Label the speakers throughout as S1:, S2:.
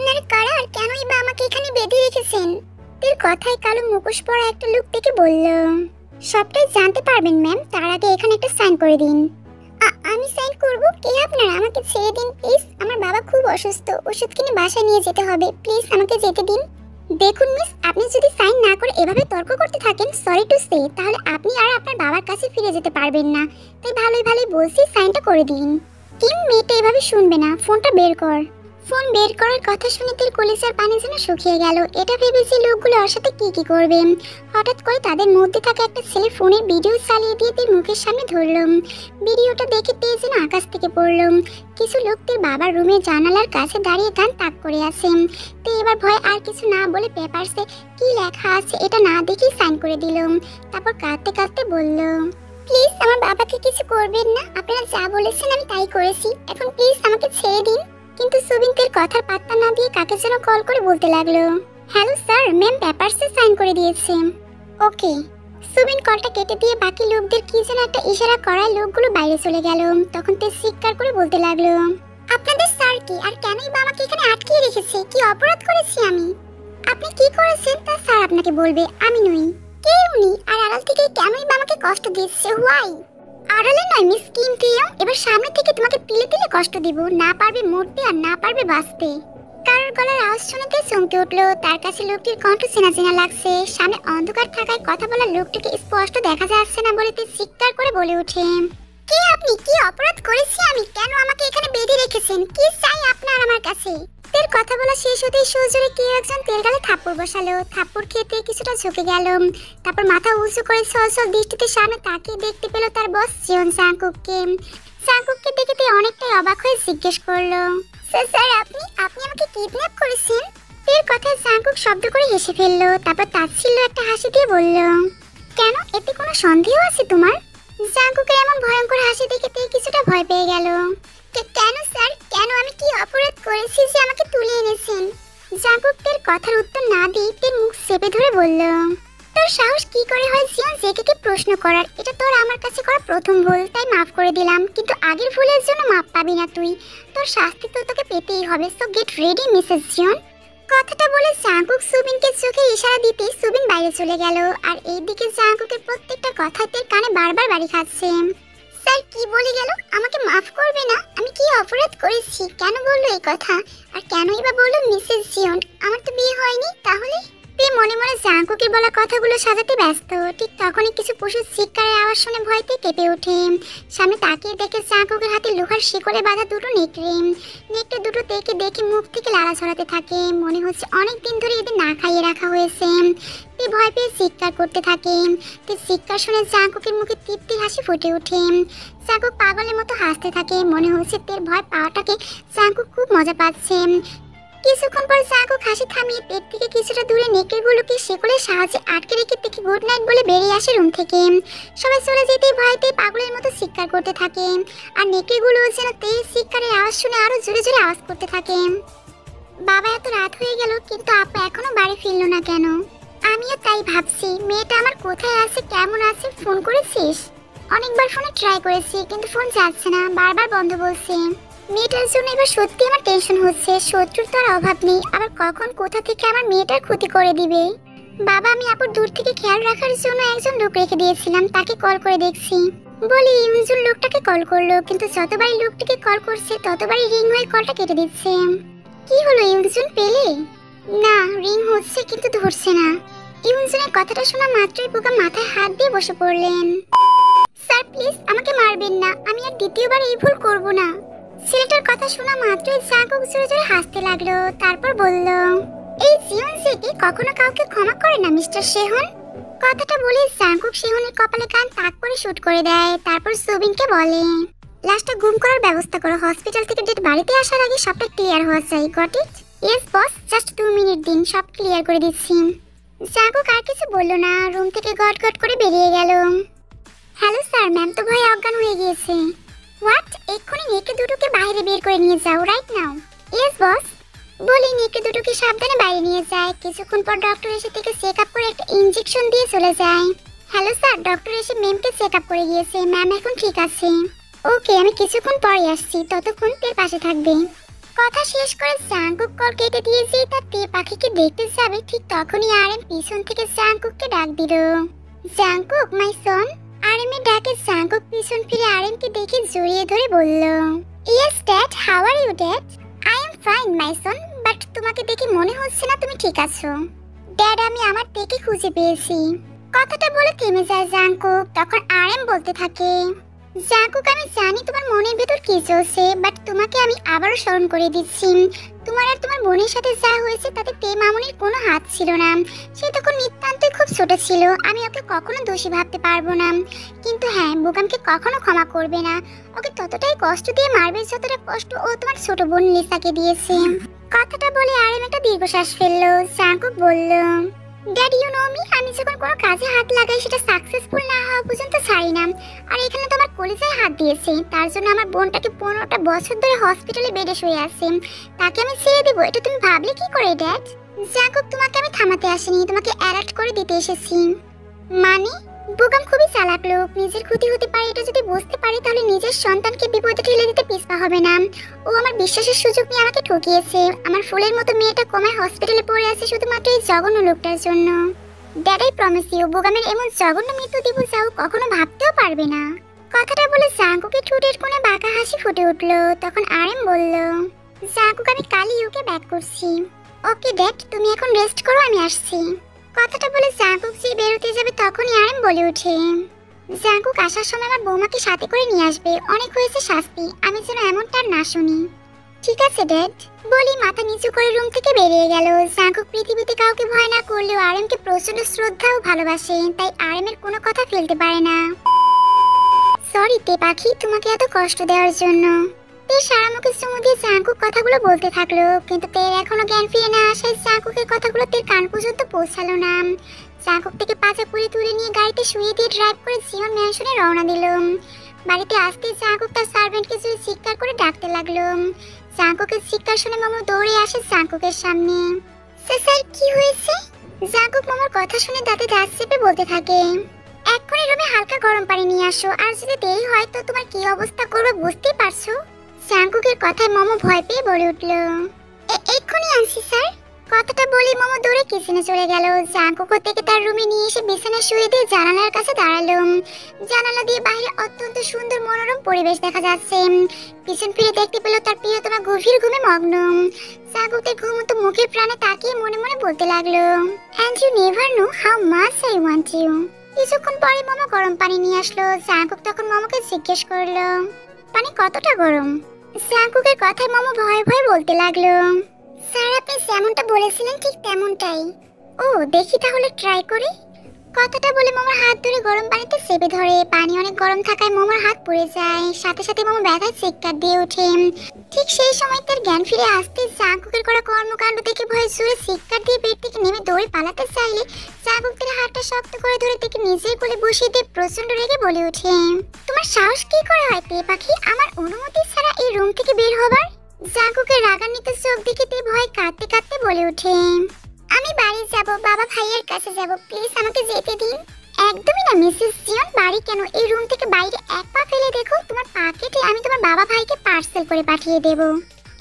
S1: আপনারা কারা আর কেনই বা আমাকে এখানে বেঁধে রেখেছেন? তের কথায় কালো মুখোশ পরা একটা লোক থেকে বলল, সবটাই জানতে পারবেন ম্যাম, তার আগে এখানে একটা সাইন করে দিন। আমি সাইন করব? কে আপনারা? আমাকে ছেড়ে দিন প্লিজ। আমার বাবা খুব অসুস্থ, ওষুধ কিনে বাসায় নিয়ে যেতে হবে, প্লিজ আমাকে যেতে দিন। দেখুন মিস, আপনি যদি সাইন না করে এভাবে তর্ক করতে থাকেন, সরি টু সে, তাহলে আপনি আর আপনার বাবার কাছে ফিরে যেতে পারবেন না। তাই ভালোই ভালোই বলছি সাইনটা করে দিন। কিম, মেয়েটা এভাবে শুনবে না, ফোনটা বের কর। ফোন বের করার কথা শুনে তের কলিজার পানি যেন শুকিয়ে গেল। এটা ভেবেছি লোকগুলো ওর সাথে কি করবে। হঠাৎ করে তাদের মধ্যে থাকা একটা ছেলে ফোনের ভিডিও চালিয়ে দিয়ে তের মুখের সামনে ধরল। ভিডিওটা দেখে তে যেন আকাশ থেকে পড়ল। কিছু লোক তের বাবার রুমের জানালার কাছে দাঁড়িয়ে গান তাক করে আছে। তে এবার ভয় আর কিছু না বলে পেপারসে কি লেখা আছে এটা না দেখেই সাইন করে দিল। তারপর কাঁদতে কাঁদতে বলল, প্লিজ আমার বাবাকে কিছু করবেন না, আপনারা যা বলেছেন আমি তাই করেছি, এখন প্লিজ আমাকে ছেড়ে দিন। কিন্তু সুবিন তের কথার পাত্তা না দিয়ে কাকে যেন কল করে বলতে লাগলো, হ্যালো স্যার, ম্যাম পেপারসে সাইন করে দিয়েছে। ওকে। সুবিন কলটা কেটে দিয়ে বাকি লোকদের কি যেন একটা ইশারা করায় লোকগুলো বাইরে চলে গেল। তখন তে চিৎকার করে বলতে লাগলো, আপনাদের স্যার কি আর কেনই বা আমাকে এখানে আটকিয়ে রেখেছে? কি অপরাধ করেছি আমি? আপনি কি করেছেন তা স্যার আপনাকে বলবে, আমি নই। কে উনি? আর আড়াল থেকে কেনই বা আমাকে কষ্ট দিচ্ছে? হোয়াই? আড়ালে নয় মিস কিম টিয়া, এবার সামনে থেকে তোমাকে তিলে তিলে কষ্ট দিব, না পারবে মরতে আর না পারবে বাঁচতে। কারোর গলার আওয়াজ শুনতে চমকে উঠলো। তার কাছে লোকটির কণ্ঠ চেনা চেনা লাগছে। সামনে অন্ধকার থাকায় কথা বলা লোকটিকে স্পষ্ট দেখা যাচ্ছে না বলে তে চিৎকার করে বলে ওঠে, কে আপনি? কি অপরাধ করেছি আমি? কেন আমাকে এখানে বেঁধে রেখেছেন? কি চাই আপনার আমার কাছে? তের কথা বলা শেষ হতেই সুজোরে কেউ একজন তের গালে থাপ্পড় বসালো। থাপ্পড় খেতে কিছুটা ঝুঁকে গেল। তারপর মাথা উঁচু করে ছলছল দৃষ্টিতে সামনে তাকিয়ে দেখতে পেল তার বস জিয়ন চাংকুককে। চাংকুককে দেখে তে অনেকটাই অবাক হয়ে জিজ্ঞেস করলো, স্যার আপনি আপনি আমাকে কিডন্যাপ করেছেন? তের কথায় চাংকুক শব্দ করে হেসে ফেললো। তারপর তাচ্ছিল্য একটা হাসি দিয়ে বলল, কেন, এতে কোনো সন্দেহ আছে তোমার? চাংকুকের এমন ভয়ঙ্কর হাসি দেখে তে কিছুটা ভয় পেয়ে গেল। কেন স্যার, কেন? আমি কি অপরাধ করেছি যে আমাকে তুলে এনেছেন? জাঙ্কুকের কথার উত্তর না দিয়ে তের মুখ চেপে ধরে বলল, তোর সাহস কি করে হয় জিয়ন জেকেকে প্রশ্ন করার? এটা তোর আমার কাছে করা প্রথম ভুল, তাই মাফ করে দিলাম, কিন্তু আগের ভুলের জন্য মাপ পাবি না তুই। তোর শাস্তি তো তোকে পেতেই হবে, সো গেট রেডি মিসেস জিয়ন। কথাটা বলে জাঙ্কুক সুবিনকে চোখে ইশারা দিতে সুবিন বাইরে চলে গেল। আর এইদিকে জাঙ্কুকের প্রত্যেকটা কথা তের কানে বারবার বাড়ি খাচ্ছে। স্যার কি বলে গেল? আমাকে মাফ করবে না? আমি কি অপরাধ করেছি? কেন বললো এই কথা? আর কেনই বা বললো মিসেস জিয়ন? আমার তো বিয়ে হয়নি, তাহলে? তে মনে মনে জাঙ্কুকের বলা কথাগুলো সাজাতে ব্যস্ত। ঠিক তখনই কিছু পশুর চিৎকারের আওয়াজ শুনে ভয়তে কেঁপে ওঠে। সামনে তাকিয়ে দেখে জাঙ্কুকের হাতে লোহার শিকলে বাঁধা দুটো নেকড়ে। নেকড়ে দুটো তেকে দেখে মুখ থেকে লালা ছড়াতে থাকে। মনে হচ্ছে অনেক দিন ধরে এদের না খাইয়ে রাখা হয়েছে। তে ভয় পেয়ে চিৎকার করতে থাকে। তে চিৎকার শুনে জাঙ্কুকের মুখে তৃপ্তির হাসি ফুটে ওঠে। জাঙ্কুক পাগলের মতো হাসতে থাকে। মনে হচ্ছে তের ভয় পাওয়াটাকে জাঙ্কুক খুব মজা পাচ্ছে। কিছুক্ষণ পর জাঙ্কুক হাসি থামিয়ে পেট থেকে কিছুটা দূরে নেকড়েগুলোকে শিকলের সাহায্যে আটকে রেখে দেখে গুড নাইট বলে বেরিয়ে আসে রুম থেকে। সবাই চলে যেতে ভয়তে পাগলের মতো চিৎকার করতে থাকে। আর নেকড়েগুলো যেন তের চিৎকারের আওয়াজ শুনে আরো জোরে জোরে আওয়াজ করতে থাকে। বাবা, এত রাত হয়ে গেল কিন্তু আপু এখনো বাড়ি ফিরলো না কেন? আমিও তাই ভাবছি, মেয়েটা আমার কোথায় আছে, কেমন আছে? ফোন করেছিস? অনেকবার ফোনে ট্রাই করেছি কিন্তু ফোন যাচ্ছে না, বারবার বন্ধ বলছে। মেয়েটার জন্য এবার সত্যি আমার টেনশন হচ্ছে। শত্রুর তো আর অভাব নেই, আবার কখন কোথা থেকে আমার মেয়েটার ক্ষতি করে দিবে। বাবা, আমি আপুর দূর থেকে খেয়াল রাখার জন্য একজন লোক রেখে দিয়েছিলাম, তাকে কল করে দেখছি। বলি ইউজুর লোকটাকে কল করলো, কিন্তু যতবারই লোকটিকে কল করছে ততবারই রিং হয়ে কলটা কেটে দিচ্ছে। কি হলো ইউজুন, পেলে? না, রিং হচ্ছে কিন্তু ধরছে না। ইউজুনের কথাটা শোনা মাত্রই বুকা মাথায় হাত দিয়ে বসে পড়লেন। স্যার প্লিজ আমাকে মারবেন না, আমি আর দ্বিতীয়বার এই ভুল করব না। ছেলেটার কথা শোনা মাত্রই জাঙ্কুক জোরে জোরে হাসতে লাগলো। তারপর বলল, এই জিয়ন জেকে কখনো কাউকে ক্ষমা করে না মিস্টার সেহন। কথাটা বলে জাঙ্কুক সেহনের কপালে কান তাক করে শুট করে দেয়। তারপর সুবিনকে বলে, লাশটা গুম করার ব্যবস্থা করো, হসপিটাল থেকে ডেট বাড়িতে আসার আগে সবটা ক্লিয়ার হওয়া চাই। Got it? Yes boss, just 2 minute দিন, সব ক্লিয়ার করে দিচ্ছি। জাঙ্কুক আর কিছু বলল না, রুম থেকে গট গট করে বেরিয়ে গেল। হ্যালো স্যার, ম্যাম তো ভয়ে অজ্ঞান হয়ে গিয়েছে। হোয়াট? এক্ষুনি নেকড়ে দুটোকে বাইরে বের করে নিয়ে যাও, রাইট নাও। Yes boss. বলি নেকড়ে দুটোকে সাবধানে বাইরে নিয়ে যায়। কিছুক্ষণ পর ডক্টর এসে থেকে চেক আপ করে একটা ইনজেকশন দিয়ে চলে যায়। হ্যালো স্যার, ডক্টর এসে ম্যামকে চেক আপ করে গিয়েছে, ম্যাম এখন ঠিক আছে। ওকে, আমি কিছুক্ষণ পরে আসছি, ততক্ষণ তের পাশে থাকবে। কথা শেষ করে জাংকুক কল কেটে দিয়েছে। তার তে পাখিকে দেখতে যাবে ঠিক তখনই আরএম পিছন থেকে জাংকুককে ডাক দিল। জাংকুক মাই সন। আরএমের ডাকে জাংকুক পিছন ফিরে আরএমকে দেখে জড়িয়ে ধরে বলল, yes dad, how are you dad? I am fine my son, but তোমাকে দেখে মনে হচ্ছে না তুমি ঠিক আছো। ড্যাড, আমি আমার তেকে খুঁজে পেয়েছি। কথাটা বলে থেমে যায় জাংকুক। তখন আরএম বলতে থাকে, জাংকুক, আমি জানি তোমার মনের ভেতর কি চলছে, বাট তোমাকে আমি আবারও স্মরণ করে দিচ্ছি, তোমার আর তোমার বোনের সাথে যা হয়েছে তাতে তে মামুনির কোনো হাত ছিল না। সে তখন নিতান্তই খুব ছোট ছিল, আমি ওকে কখনো দোষী ভাবতে পারবো না। কিন্তু হ্যাঁ, বুকামকে কখনো ক্ষমা করবে না। ওকে ততটাই কষ্ট দিয়ে মারবে যতটা কষ্ট ও তোমার ছোট বোন লিসাকে দিয়েছে। কথাটা বলে আরএম একটা দীর্ঘশ্বাস ফেললো। জাংকুক বলল, ড্যাড, ইউ নো মি, আমি যখন কোনো কাজে হাত লাগাই সেটা সাকসেসফুল না হওয়া পর্যন্ত ছাড়ি না। আর এখানে তো আমার কলিজায় হাত দিয়েছে, তার জন্য আমার বোনটাকে 15টা বছর ধরে হসপিটালে বেডে শুয়ে আছে, তাকে আমি ছেড়ে দেবো এটা তুমি ভাবলে কি করে ড্যাড? জাংকুক, তোমাকে আমি থামাতে আসিনি, তোমাকে অ্যালার্ট করে দিতে এসেছি। মানে? বুকাম খুবই চালাক লোক, নিজের ক্ষতি হতে পারে এটা যদি বুঝতে পারে তাহলে নিজের সন্তানকে বিপদে ঠেলে দিতে পিছপা হবে না। ও আমার বিশ্বাসের সুযোগ নিয়ে আমাকে ঠকিয়েছে। আমার ফুলের মতো মেয়েটা কমায় হসপিটালে পড়ে আছে শুধুমাত্র এই জঘন্য লোকটার জন্য। ড্যাড, আই প্রমিস ইউ, বুকামের এমন জঘন্য মৃত্যু দিব যাও কখনো ভাবতেও পারবে না। কথাটা বলে জাংকুকের ঠোঁটের কোণে বাঁকা হাসি ফুটে উঠলো। তখন আরএম বলল, জাংকুক, আমি কালই ইউকে ব্যাক করছি। ওকে ড্যাড, তুমি এখন রেস্ট করো, আমি আসছি। কথাটা বলে জাংকুক যে বেরোতে যাবে তখনই আরএম বলে ওঠে, জাংকুক আসার সময় আমার বৌমাকে সাথে করে নিয়ে আসবে, অনেক হয়েছে শাস্তি, আমি যেন এমনটা আর না শুনি। ঠিক আছে ড্যাড, বলি মাথা নিচু করে রুম থেকে বেরিয়ে গেল। জাংকুক পৃথিবীতে কাউকে ভয় না করলেও আরএমকে প্রচন্ড শ্রদ্ধা ও ভালোবাসে, তাই আরএমের কোনো কথা ফেলতে পারে না। সরি তে পাখি, তোমাকে এত কষ্ট দেওয়ার জন্য। তের সারা মুখে চুমু দিয়ে জাংকুক কথাগুলো বলতে থাকলো, কিন্তু তের এখনো জ্ঞান ফিরে না আসায় জাংকুকের কথাগুলো তের কান পর্যন্ত পৌঁছালো না। জাংকুক থেকে পাজা করে তুলে নিয়ে গাড়িতে শুয়ে দিয়ে ড্রাইভ করে জিওন ম্যানশনে রওনা দিল। বাড়িতে আসতে জাংকুক তার সার্ভেন্টকে জোরে চিৎকার করে ডাকতে লাগলো। জাংকুকের চিৎকার শুনে মামা দৌড়ে আসে জাংকুকের সামনে। স্যার, কি হয়েছে? জাংকুক মামার কথা শুনে দাঁতে দাঁত চেপে বলতে থাকে, এক্ষুনি রুমে হালকা গরম পানি নিয়ে আসো, আর যদি দেরি হয় তো তোমার কি অবস্থা করবে বুঝতেই পারছো। জাংকুকের কথায় মোমো ভয় পেয়ে বলে উঠল, এক্ষুনি আনছি স্যার। কথাটা বলে মোমো দৌড়ে কিচেনে চলে গেল। জাংকুক থেকে তার রুমে নিয়ে এসে বিছানায় শুয়ে দিয়ে জানালার কাছে দাঁড়ালো। জানালা দিয়ে বাইরে অত্যন্ত সুন্দর মনোরম পরিবেশ দেখা যাচ্ছে। পিছন ফিরে দেখতে পেল তার প্রিয়তমা গভীর ঘুমে মগ্ন। জাংকুকের ঘুমন্ত মুখের প্রাণে তাকিয়ে মনে মনে বলতে লাগলো, and you never know how much I want you. কিছুক্ষণ পরে মোমো গরম পানি নিয়ে আসলো। জাংকুক তখন মোমোকে জিজ্ঞেস করলো, পানি কতটা গরম? জাংকুকের কথায় মোমো ভয়ে ভয়ে বলতে লাগলো, স্যার, আপনি যেমনটা বলেছিলেন ঠিক তেমনটাই। ও, দেখি তাহলে ট্রাই করি। কথাটা বলে মোমোর হাত ধরে গরম পানিতে চেপে ধরে। পানি অনেক গরম থাকায় মোমোর হাত পুড়ে যায়। সাথে সাথে মোমো ব্যথায় চিৎকার দিয়ে ওঠে। ঠিক সেই সময় তার জ্ঞান ফিরে আসতে জাংকুকের করা কর্মকাণ্ড দেখে ভয়ে জোরে চিৎকার দিয়ে বেড থেকে নেমে দৌড়ে পালাতে চাইলে জাংকুক তার হাতটা শক্ত করে ধরে তাকে নিজের কোলে বসিয়ে দিয়ে প্রচন্ড রেগে বলে ওঠে, তোমার সাহস কি করে হয় তে পাখি আমার অনুমতি ছাড়া এই রুম থেকে বের হবার? জাংকুকের রাগান্বিত চোখ দেখে তে ভয় কাঁদতে কাঁদতে বলে ওঠে, আমি বাড়ি যাব, বাবা ভাইয়ের কাছে যাব, প্লিজ আমাকে যেতে দিন। একদমই না মিসেস জিওন, বাড়ি কেন, এই রুম থেকে বাইরে এক পা ফেলে দেখো, তোমার পা কেটে আমি তোমার বাবা ভাইকে পার্সেল করে পাঠিয়ে দেব।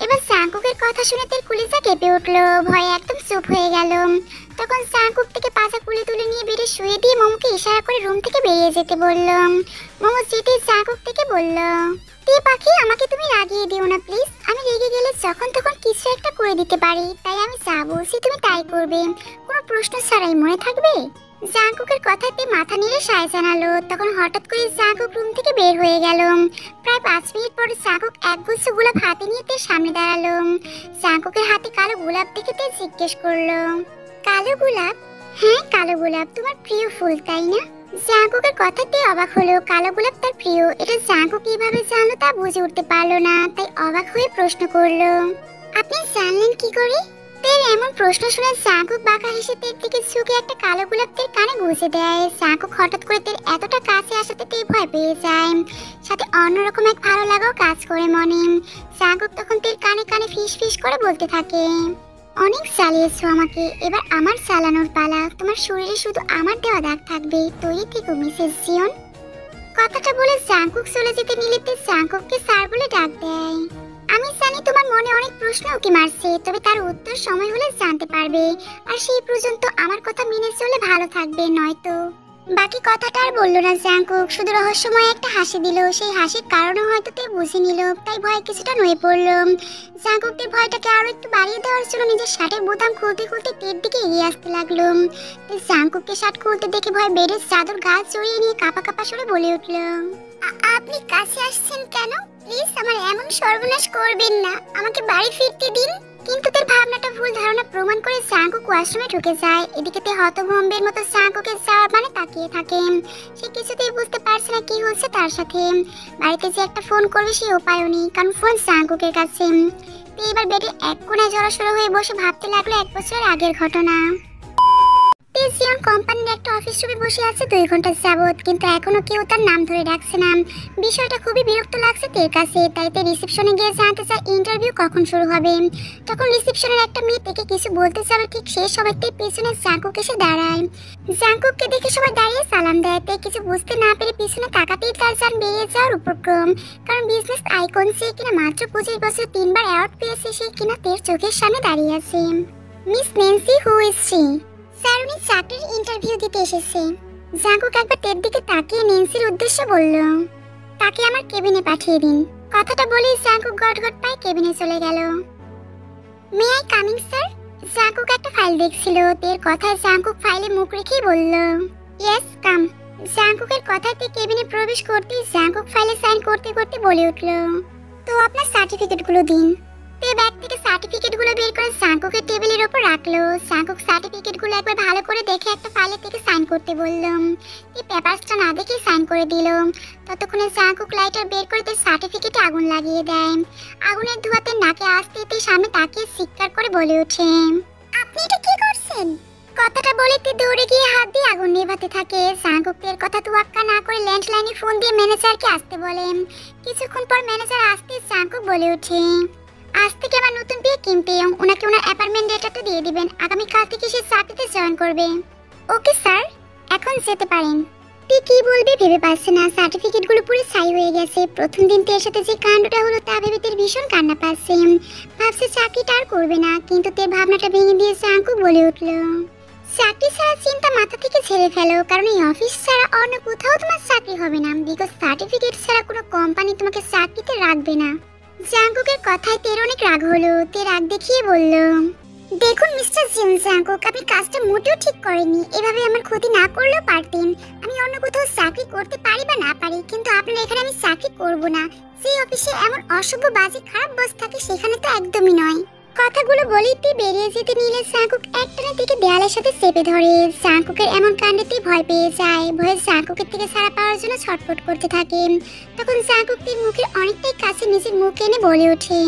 S1: এবার জাংকুকের কথা শুনে তার কলিজা কেঁপে উঠলো, ভয়ে একদম চুপ হয়ে গেল। তখন জাংকুক থেকে পাজা কুলে তুলে নিয়ে বেড়ে শুয়ে দিয়ে মোমোকে ইশারা করে রুম থেকে বেরিয়ে যেতে বলল। মোমো যেতে জাংকুক থেকে বলল, তে পাখি, আমাকে তুমি রাগিয়ে দিও না প্লিজ, আমি রেগে গেলে যখন তখন কিছু একটা করে দিতে পারি, তাই আমি যা বলছি তুমি তাই করবে, কোনো প্রশ্ন ছাড়াই, মনে থাকবে? জাংকুকের কথাতে মাথা নেড়ে সায় জানালো। তখন হঠাৎ করে জাংকুক রুম থেকে বের হয়ে গেল। প্রায় 5 মিনিট পরে জাংকুক একগুচ্ছ গোলাপ হাতে নিয়ে তার সামনে দাঁড়ালো। জাংকুকের হাতে কালো গোলাপ দেখে তে জিজ্ঞেস করলো, কালো গোলাপ? হ্যাঁ, কালো গোলাপ তোমার প্রিয় ফুল, তাই না? জাংকুকের কথাতে অবাক হলো, কালো গোলাপ তার প্রিয়, এটা জাংকুক কিভাবে জানলো তা বুঝে উঠতে পারলো না, তাই অবাক হয়ে প্রশ্ন করলো, আপনি জানলেন কি করে? তের এমন প্রশ্ন শুনে জাংকুক বাঁকা হেসে তের দিকে ঝুঁকে একটা কালো গোলাপ তের কানে গুঁজে দেয়। জাংকুক হঠাৎ করে তের এতটা কাছে আসাতে তে ভয় পেয়ে যায়, সাথে অন্যরকম এক ভালো লাগাও কাজ করে মনে। জাংকুক তখন তের কানে কানে ফিস ফিস করে বলতে থাকে, অনেক চালিয়েছো আমাকে, এবার আমার চালানোর পালা, তোমার শরীরে শুধু আমার দেওয়া দাগ থাকবে, তৈরি থেকো মিসেস জিওন। কথাটা বলে জাংকুক চলে যেতে নিলে তে জাংকুককে স্যার বলে ডাক দেয়। আমি জানি তোমার মনে অনেক প্রশ্ন উকি মারছে, তবে তার উত্তর সময় হলে জানতে পারবে। আর সেই পর্যন্ত আমার কথা মেনে চলে ভালো থাকবে, নয়তো। বাকি কথাটা আর বললো না জাংকুক, শুধু রহস্যময় একটা হাসি দিল। সেই হাসির কারণে হয়তো তে বুঝে নিল, তাই ভয় কিছুটা নয়ে পড়লো। জাংকুকের ভয়টাকে আরো একটু বাড়িয়ে দেওয়ার জন্য নিজের শার্টের বোতাম খুলতে খুলতে তের দিকে এগিয়ে আসতে লাগলো। জাংকুককে শার্ট খুলতে দেখে ভয় বেড়ে চাদর গাছ জড়িয়ে নিয়ে কাঁপা কাঁপা সরে বলে উঠল, আপনি কাছে আসছেন কেন? প্লিজ আমার এমন সর্বনাশ করবেন না, আমাকে বাড়ি ফিরতে দিন। কিন্তু তার ভাবনাটা ভুল ধারণা প্রমাণ করে জাংকুক ওয়াশরুমে ঢুকে যায়। এদিকে তে হতভম্বের মতো জাংকুকের যাওয়ার মানে তাকিয়ে থাকে। সে কিছুতেই বুঝতে পারছে না কি হচ্ছে তার সাথে। বাড়িতে যে একটা ফোন করবে সেই উপায়ও নেই, কারণ ফোন জাংকুকের কাছে। তো এবার বেডে এক কোণায় জড়সড় হয়ে বসে ভাবতে লাগলো 1 বছরের আগের ঘটনা। তেজিয়ন কোম্পানির একটা অফিস রুমে বসে আছে 2 ঘন্টা যাবত, কিন্তু এখনো কেউ তার নাম ধরে ডাকছে না। বিষয়টা খুবই বিরক্ত লাগছে তের কাছে, তাই তে রিসেপশনে গিয়ে জানতে চায় ইন্টারভিউ কখন শুরু হবে। তখন রিসেপশনের একটা মেয়ে থেকে কিছু বলতে যাবে, ঠিক সেই সময় তে পেছনে জাংকুক এসে দাঁড়ায়। জাংকুককে দেখে সবাই দাঁড়িয়ে সালাম দেয়। তে কিছু বুঝতে না পেরে পিছনে তাকাতেই তার যান বেরিয়ে যাওয়ার উপক্রম, কারণ বিজনেস আইকন সে কিনা মাত্র 25 বছর 3 বার অ্যাওয়ার্ড পেয়েছে, সে কিনা তের চোখের সামনে দাঁড়িয়ে আছে। Miss Nancy, who is she? Sir, উনি চাকরির ইন্টারভিউ দিতে এসেছে। জাংকুক একবার তের দিকে তাকিয়ে ন্যান্সির উদ্দেশ্যে বলল, তাকে আমার কেবিনে পাঠিয়ে দিন। কথাটা বলেই জাংকুক গটগট পায়ে কেবিনে চলে গেল। May I coming sir? Jungkook একটা ফাইল দেখছিল। তের কথায় জাংকুক ফাইলে মুখ রেখেই বলল, ইয়েস কাম। জাংকুকের কথাতে কেবিনে প্রবেশ করতেই জাংকুক ফাইলে সাইন করতে করতে বলে উঠল, তো আপনার সার্টিফিকেটগুলো দিন। তে ব্যাগ থেকে সার্টিফিকেটগুলো বের করে জাংকুকের টেবিলের উপর রাখলো। জাংকুক সার্টিফিকেটগুলো একবার ভালো করে দেখে একটা ফাইলে থেকে সাইন করতে বললাম। তে পেপারসটা না দেখেই সাইন করে দিল। ততক্ষণে জাংকুক লাইটার বের করে তার সার্টিফিকেটে আগুন লাগিয়ে দেয়। আগুনের ধোঁয়াতে নাকে আসতে সামনে তাকিয়ে চিৎকার করে বলে ওঠে, আপনি এটা কি করছেন? কথাটা বলে তে দৌড়ে গিয়ে হাত দিয়ে আগুন নেভাতে থাকে। জাংকুকের কথা তোয়াক্কা না করে ল্যান্ডলাইনে ফোন দিয়ে ম্যানেজারকে আসতে বলে। কিছুক্ষণ পর ম্যানেজার আসতে জাংকুক বলে ওঠে, আজ থেকে আমার নতুন বিয়ে কিনতে ওনাকে ওনার অ্যাপার্টমেন্ট ডেটাটা দিয়ে দিবেন। আগামীকাল থেকে সে চাকরিতে জয়েন করবে। ওকে স্যার, এখন যেতে পারেন। তুই কি বলবি ভেবে পাচ্ছে না। সার্টিফিকেটগুলো পুরো ছাই হয়ে গেছে। প্রথম দিন তের সাথে যে কাণ্ডটা হলো তা ভেবে তের ভীষণ কান্না পাচ্ছে। ভাবছে চাকরিটা আর করবে না, কিন্তু তের ভাবনাটা ভেঙে দিয়ে জাংকুক বলে উঠল, চাকরি ছাড়া চিন্তা মাথা থেকে ঝেড়ে ফেলো, কারণ এই অফিস ছাড়া অন্য কোথাও তোমার চাকরি হবে না। বিকজ সার্টিফিকেট ছাড়া কোনো কোম্পানি তোমাকে চাকরিতে রাখবে না। জাংকুকের কথায় তের অনেক রাগ হলো। তে রাগ দেখিয়ে বলল, দেখুন মিস্টার জিন জাংকুক, আপনি কাজটা মোটেও ঠিক করেননি। এভাবে আমার ক্ষতি না করলেও পারতেন। আমি অন্য কোথাও চাকরি করতে পারি বা না পারি, কিন্তু আপনার এখানে আমি চাকরি করব না। যে অফিসে এমন অশুভ বাজে খারাপ বস থাকে সেখানে তো একদমই নয়। কথাগুলো বলেই তে বেরিয়ে যেতে নিলে জাংকুক একটানা থেকে দেয়ালের সাথে চেপে ধরে। জাংকুকের এমন কাণ্ডেতে ভয় পেয়ে যায়। ভয়ে জাংকুকের থেকে ছাড়া পাওয়ার জন্য ছটফট করতে থাকে। তখন জাংকুক তের মুখের অনেকটাই কাছে নিজের মুখ এনে বলে ওঠে,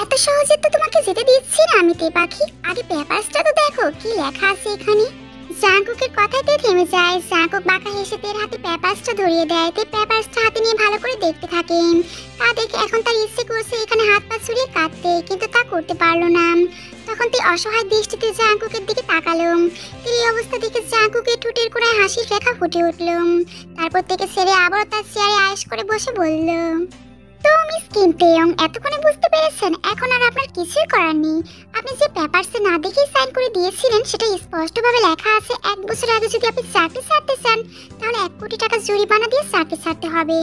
S1: এত সহজে তো তোমাকে যেতে দিচ্ছি না আমি তে পাখি। আগে পেপারসটা তো দেখো কি লেখা আছে এখানে। জাংকুকের কথাতে থেমে যায়। জাংকুক বাঁকা হেসে তের হাতে পেপারসটা ধরিয়ে দেয়। তে পেপারসটা হাতে নিয়ে ভালো করে দেখতে থাকে। তা দেখে এখন তার ইচ্ছে করছে এখানে হাত পা ছড়িয়ে কাঁদতে, কিন্তু তা করতে পারলো না। তখন তে অসহায় দৃষ্টিতে জাংকুকের দিকে তাকালো। তের এই অবস্থা দেখে জাংকুকের ঠোঁটের কোণায় হাসির রেখা ফুটে উঠল। তারপর থেকে ছেড়ে আবারও তার চেয়ারে আয়েশ করে বসে বলল, তো মিস কিম তেয়ং, এতক্ষণে বুঝতে পেরেছেন এখন আর আপনার কিছুই করার নেই। আপনি যে পেপারসে না দেখেই সাইন করে দিয়েছিলেন সেটা স্পষ্টভাবে লেখা আছে 1 বছর আগে যদি আপনি চাকরি ছাড়তে চান তাহলে 1 কোটি টাকা জরিমানা দিয়ে চাকরি ছাড়তে হবে।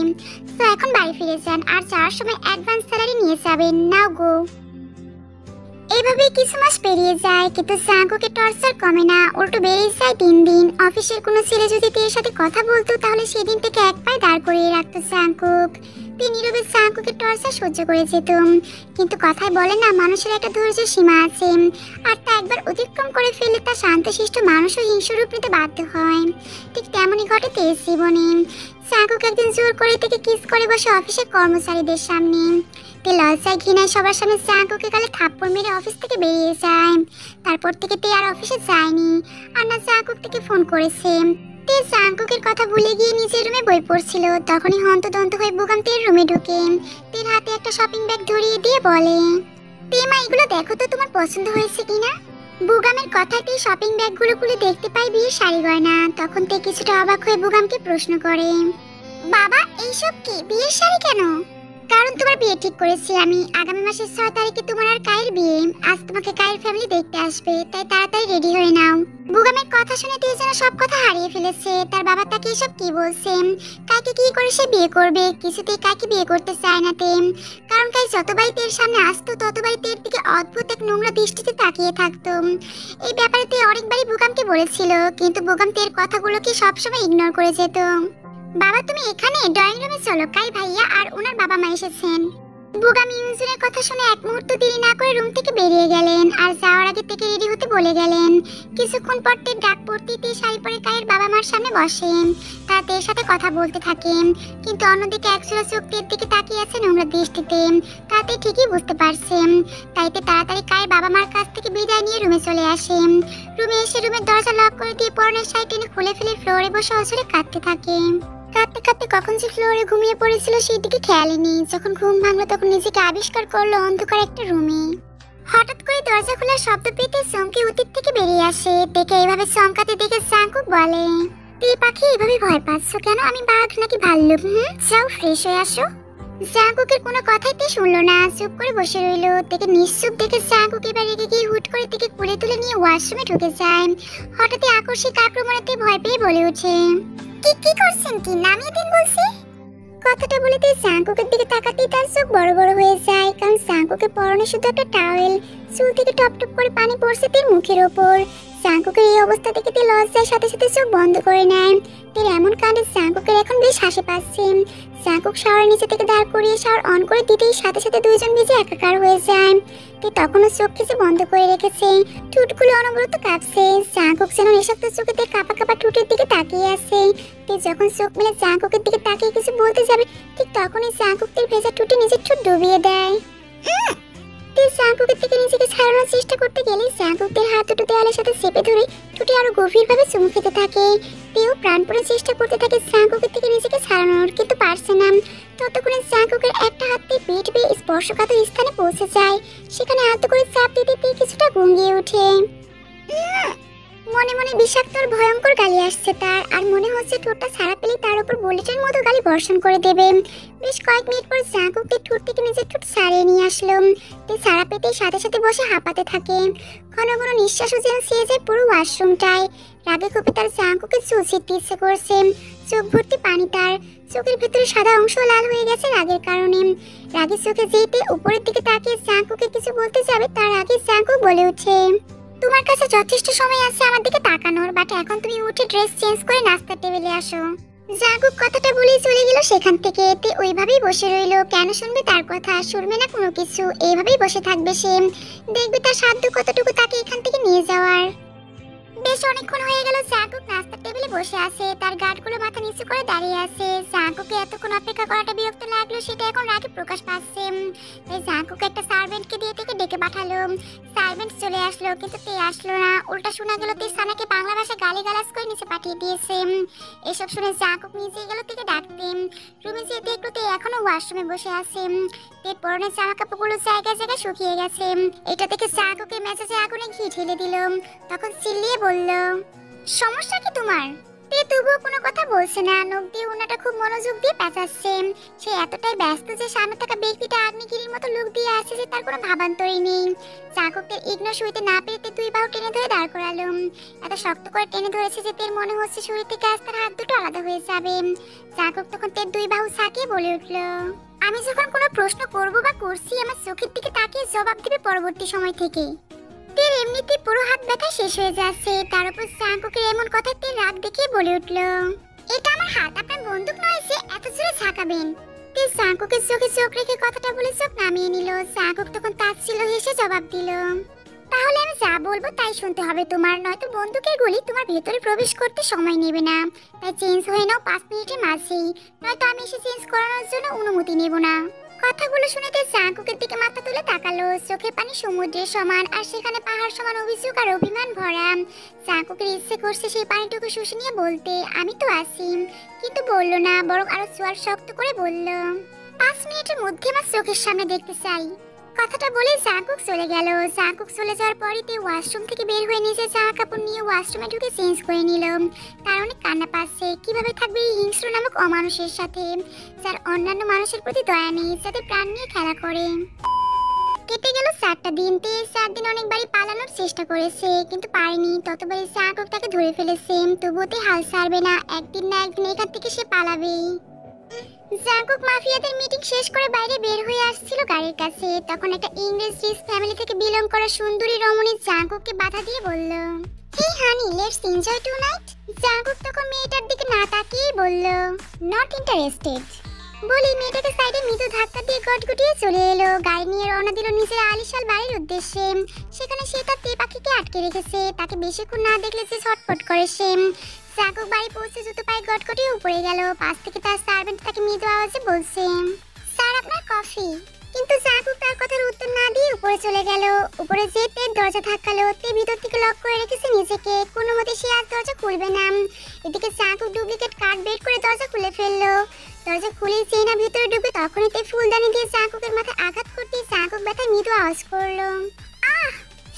S1: তো এখন বাড়ি ফিরে যান, আর যাওয়ার সময় অ্যাডভান্স স্যালারি নিয়ে যাবেন। নাও গো। এইভাবে কিছু মাস পেরিয়ে যায়, কিন্তু জাংকুকের টর্চার কমে না, উল্টো বেড়েই যায় দিন দিন। অফিসের কোনো ছেলে যদি তের সাথে কথা বলতো তাহলে সেদিন থেকে এক পায়ে দাঁড় করিয়ে রাখতো জাংকুক। নীরবে জাংকুকের টর্চার সহ্য করে যেত, কিন্তু কথায় বলে না মানুষের একটা ধৈর্যের সীমা আছে, আর তা একবার অতিক্রম করে ফেললে তা শান্তশিষ্ট মানুষও হিংস্র রূপ নিতে বাধ্য হয়। ঠিক তেমনই ঘটে তের জীবনে। জাংকুক একদিন জোর করে থেকে কিস করে বসে অফিসের কর্মচারীদের সামনে। তে লজ্জায় ঘৃণায় সবার সামনে জাংকুকে গালে থাপ্পড় মেরে অফিস থেকে বেরিয়ে যায়। তারপর থেকে তে আর অফিসে যায়নি, আর না জাংকুক থেকে ফোন করেছে। তে জাংকুকের কথা ভুলে গিয়ে নিজের রুমে বই পড়ছিল। তখনই হন্তদন্ত হয়ে বুগাম তের রুমে ঢুকে তের হাতে একটা শপিং ব্যাগ ধরিয়ে দিয়ে বলে, তে মা, এগুলো দেখো তো তোমার পছন্দ হয়েছে কিনা। বুগামের কথাতেই শপিং ব্যাগগুলো খুলে দেখতে পাই বিয়ের শাড়ি গয়না। তখন তে কিছুটা অবাক হয়ে বুগামকে প্রশ্ন করে, বাবা এইসব কি, বিয়ের শাড়ি কেন? কারণ তোমার বিয়ে ঠিক করেছি আমি, আগামী মাসের 6 তারিখে তোমার আর কায়ের বিয়ে। আজ তোমাকে কায়ের ফ্যামিলি দেখতে আসবে, তাই তাড়াতাড়ি রেডি হয়ে নাও। বুগামের কথা শুনে তে যেন সব কথা হারিয়ে ফেলেছে। তার বাবা তাকে এসব কি বলছে, কাকে কি করে সে বিয়ে করবে? কিছুতেই কাকে বিয়ে করতে চায় না তে, কারণ কাই যতবারই তের সামনে আসতো ততবারই তের দিকে অদ্ভুত এক নোংরা দৃষ্টিতে তাকিয়ে থাকতো। এই ব্যাপারে তে অনেকবারই বুগামকে বলেছিল, কিন্তু বুগাম তের কথাগুলোকে সবসময় ইগনোর করে যেত। বাবা তুমি এখানে, ড্রয়িং রুমে চলো, কাই ভাইয়া আর ওনার বাবা মা এসেছেন। বুগাম ইউজুনের কথা শুনে এক মুহূর্ত দেরি না করে রুম থেকে বেরিয়ে গেলেন আর যাওয়ার আগে থেকে রেডি হতে বলে গেলেন। কিছুক্ষণ পর তে ডাক পড়তে শাড়ি পরে কায়ের বাবা মার সামনে বসেন, তাদের সাথে কথা বলতে থাকেন। কিন্তু অন্যদিকে একজোড়া চোখ তের দিকে তাকিয়ে আছে নোংরা দৃষ্টিতে, তাতে ঠিকই বুঝতে পারছেন। তাইতে তাড়াতাড়ি কায়ের বাবা মার কাছ থেকে বিদায় নিয়ে রুমে চলে আসেন। রুমে এসে রুমের দরজা লক করে দিয়ে পরনের শাড়ি টেনে খুলে ফেলে ফ্লোরে বসে অঝরে কাঁদতে থাকে। কাঁদতে কাঁদতে কখন যে ফ্লোরে ঘুমিয়ে পড়েছিল সেই দিকে খেয়ালই নেই। যখন ঘুম ভাঙলো তখন নিজেকে আবিষ্কার করলো অন্ধকার একটা রুমে। হঠাৎ করে দরজা খোলার শব্দ পেতে চমকে অতীত থেকে বেরিয়ে আসে। দেখে এইভাবে চমকাতে দেখে জাঙ্কুক বলে, এই পাখি এভাবে ভয় পাচ্ছ কেন? আমি বাঘ নাকি ভাল্লুক? যাও ফ্রেশ হয়ে আসো। জাঙ্কুকের কোনো কথাই তে শুনলো না, চুপ করে বসে রইলো। দেখে নিশ্চুপ দেখে জাঙ্কুক এবার রেগে গিয়ে হুট করে থেকে কোলে তুলে নিয়ে ওয়াশরুমে ঢুকে যায়। হঠাৎই আকস্মিক আক্রমণেতে ভয় পেয়ে বলে ওঠে, কি কি করছেন? কি নামিয়ে দিন বলছি। কথাটা বলে দিয়ে জাঙ্কুকের দিকে তাকাতেই তার চোখ বড় বড় হয়ে যায়, কারণ জাঙ্কুকের পরনে শুধু একটা টাওয়েল, চুল থেকে টপ টপ করে পানি পড়ছে তার মুখের ওপর। জাঙ্কুকের এই অবস্থা দেখে তে লজ্জার সাথে সাথে চোখ বন্ধ করে নেয়। তার এমন কাণ্ডে জাঙ্কুকের এখন বেশ হাসি পাচ্ছে। জাঙ্কুক শাওয়ার নিচে থেকে দাঁড় করিয়ে শাওয়ার অন করে দিতেই সাথে সাথে দুইজন ভিজে একাকার হয়ে যায়। তে তখনও চোখ খিচে বন্ধ করে রেখেছে, ঠোঁটগুলো অনবরত কাঁপছে। জাঙ্কুক যেন নেশাক্ত চোখে কাঁপা কাঁপা ঠোঁটের দিকে তাকিয়ে আছে। তে যখন চোখ মেলে জাঙ্কুকের দিকে তাকিয়ে কিছু বলতে যাবে, ঠিক তখনই জাঙ্কুক তার ভেজা ঠোঁটে নিজের ঠোঁট ডুবিয়ে দেয়। তে জাঙ্কুকের থেকে নিজেকে ছাড়ানোর চেষ্টা করতে গেলে জাঙ্কুকের হাত দুটো দেয়ালের সাথে চেপে ধরে ঠোঁটে আরো গভীরভাবে চুমু খেতে থাকে। তেও প্রাণপণে চেষ্টা করতে থাকে জাঙ্কুকের থেকে নিজেকে ছাড়ানোর, কিন্তু পারছে না। ততক্ষণে জাঙ্কুকের একটা হাত দিয়ে পেট বেয়ে স্পর্শকাতর স্থানে পৌঁছে যায়। সেখানে আলতো করে চাপ দিতে তে কিছুটা গুঙ্গিয়ে ওঠে। মনে মনে বিষাক্ত আর ভয়ঙ্কর গালি আসছে তার, আর মনে হচ্ছে ঠোঁটটা ছাড়া পেলে তার উপর বুলেটের মতো গালি বর্ষণ করে দেবে। বেশ কয়েক মিনিট পর জাঙ্কুক তার ঠোঁট থেকে নিজের ঠোঁট ছাড়িয়ে নিয়ে আসলো। তে ছাড়া পেতেই সাথে সাথে বসে হাঁপাতে থাকে। ঘন ঘন নিঃশ্বাসও যেন ছেয়ে যায় পুরো ওয়াশরুমটায়। রাগে ক্ষোভে তার জাঙ্কুকে চুষিতে ইচ্ছে করছে। চোখ ভর্তি পানি, তার চোখের ভেতরে সাদা অংশ লাল হয়ে গেছে রাগের কারণে। রাগের চোখে যেতে উপরের দিকে তাকিয়ে জাঙ্কুকে কিছু বলতে যাবে, তার আগে জাঙ্কুক বলে ওঠে, তোমার কাছে যথেষ্ট সময় আছে আমার দিকে তাকানোর, বাট এখন তুমি উঠে ড্রেস চেঞ্জ করে নাস্তার টেবিলে আসো। জাঙ্কুক কথাটা বলেই চলে গেল সেখান থেকে। তে ওইভাবেই বসে রইলো। কেন শুনবে তার কথা? শুনবে না কোনো কিছু, এইভাবেই বসে থাকবে সে। দেখবে তার সাধ্য কতটুকু তাকে এখান থেকে নিয়ে যাওয়ার। বেশ অনেকক্ষণ হয়ে গেল জাঙ্কুক নাস্তার টেবিলে বসে আছে, তার গার্ডগুলো মাথা নিচু করে দাঁড়িয়ে আছে। জাঙ্কুকে এতক্ষণ অপেক্ষা করাটা বিরক্ত লাগলো, সেটা এখন রাগে প্রকাশ পাচ্ছে। তাই জাঙ্কুক একটা সার্ভেন্টকে দিয়ে থেকে ডেকে পাঠালো। সার্ভেন্ট চলে আসলো, কিন্তু তে আসলো না। উল্টা শোনা গেল তে সানাকে বাংলা ভাষায় গালিগালাজ করে নিচে পাঠিয়ে দিয়েছে। এসব শুনে জাঙ্কুক নিচে গেল থেকে ডাকতে। রুমে যেয়ে দেখলো তে এখনো ওয়াশরুমে বসে আছে। তের পরনের জামা কাপড়গুলো জায়গায় জায়গায় শুকিয়ে গেছে। এটা দেখে জাঙ্কুকের মেজাজে আগুনে ঘি ঢেলে দিল। তখন চিল্লিয়ে বলল, সমস্যা কি তোমার? তে তবুও কোনো কথা বলছে না, নখ দিয়ে উনাটা খুব মনোযোগ দিয়ে পেঁচাচ্ছে। সে এতটাই ব্যস্ত যে সামনে থাকা ব্যক্তিটা আগ্নেয়গিরির মতো লুক দিয়ে আছে যে তার কোনো ভাবান্তরই নেই। জাঙ্কুকের ইগনোর সইতে না পেরে দুই বাহু টেনে ধরে দাঁড় করালো। এত শক্ত করে টেনে ধরেছে যে তের মনে হচ্ছে শরীর থেকে আজ তার হাত দুটো আলাদা হয়ে যাবে। জাঙ্কুক তখন তের দুই বাহু ছাকিয়ে বলে উঠল, আমি যখন কোনো প্রশ্ন করব বা করছি আমার চোখের দিকে তাকিয়ে জবাব দিবে পরবর্তী সময় থেকে। তের এমনিতে পুরো হাত ব্যথা শেষ হয়ে যাচ্ছে, তার উপর জাঙ্কুকের এমন কথা তের রাগ দেখিয়ে বলে উঠল, এটা আমার হাত, আপনার বন্দুক নয় যে এত জোরে ঝাঁকাবেন। তে জাঙ্কুকের চোখে চোখ রেখে কথাটা বলে চোখ নামিয়ে নিল। জাঙ্কুক তখন তাচ্ছিল হেসে জবাব দিল, তাহলে আমি যা বলবো তাই শুনতে হবে তোমার, নয়তো বন্দুকের গুলি তোমার ভেতরে প্রবেশ করতে সময় নেবে না। তাই চেঞ্জ হয়ে নাও 5 মিনিটের মাঝেই, নয়তো আমি এসে চেঞ্জ করানোর জন্য অনুমতি নেব না। কথাগুলো শুনে তে জাঙ্কুকের দিকে মাথা তুলে তাকালো। চোখের পানি সমুদ্রের সমান, আর সেখানে পাহাড় সমান অভিযোগ আর অভিমান ভরা। জাঙ্কুকের ইচ্ছে করছে সেই পানিটুকু শুষে নিয়ে বলতে, আমি তো আছি, কিন্তু বললো না, বরং আরো চোয়াল শক্ত করে বলল, 5 মিনিটের মধ্যে আমার চোখের সামনে দেখতে চাই। কথাটা বলে জাঙ্কুক চলে গেল। জাঙ্কুক চলে যাওয়ার পরই তে ওয়াশরুম থেকে বের হয়ে নিজের জামা কাপড় নিয়ে ওয়াশরুমে ঢুকে চেঞ্জ করে নিল। তার অনেক কান্না পাচ্ছে। কিভাবে থাকবে এই হিংস্র নামক অমানুষের সাথে, যার অন্যান্য মানুষের প্রতি দয়া নেই, যাদের প্রাণ নিয়ে খেলা করে। কেটে গেল 4টা দিন। তে 4 দিন অনেকবারই পালানোর চেষ্টা করেছে, কিন্তু পারেনি। ততবারই জাঙ্কুক তাকে ধরে ফেলেছে। তবুও তে হাল ছাড়বে না, একদিন না একদিন এখান থেকে সে পালাবেই। জাঙ্কুক মাফিয়াদের মিটিং শেষ করে বাইরে বের হয়ে আসছিল গাড়ির কাছে। তখন একটা ইংরেজ রিচ ফ্যামিলি থেকে বিলং করা সুন্দরী রমণী জাঙ্কুককে বাধা দিয়ে বলল, হে হানি, লেটস এনজয় টুনাইট। জাঙ্কুক তখন মেয়েটার দিকে না তাকিয়ে বলল, নট ইন্টারেস্টেড। বলি মেয়েটাকে সাইডে মৃদু ধাক্কা দিয়ে গটগুটিয়ে চলে এলো। গাড়ি নিয়ে রওনা দিল নিজের আলিশান বাড়ির উদ্দেশ্যে। সেখানে সে তার তে পাখিকে আটকে রেখেছে। তাকে বেশিক্ষণ না দেখলে যে ছটফট করে সে। জাঙ্কুক বাড়ি পৌঁছে জুতো পায়ে গটগটিয়ে উপরে গেল। পাশ থেকে তার সার্ভেন্ট তাকে মৃদু আওয়াজে বলছে, স্যার আপনার কফি। কিন্তু জাঙ্কুক তার কথার উত্তর না দিয়ে উপরে চলে গেল। উপরে যেতে দরজা ধাক্কালো। তে ভিতর থেকে লক করে রেখেছে নিজেকে। কোনো মতে সে আর দরজা খুলবে না। এদিকে জাঙ্কুক ডুপ্লিকেট কার্ড বের করে দরজা খুলে ফেললো। দরজা খুলে চেনা ভিতরে ঢুকে তখনই তে ফুলদানি দিয়ে জাঙ্কুকের মাথায় আঘাত করতে জাঙ্কুক ব্যথায় মৃদু আওয়াজ করলো, আহ!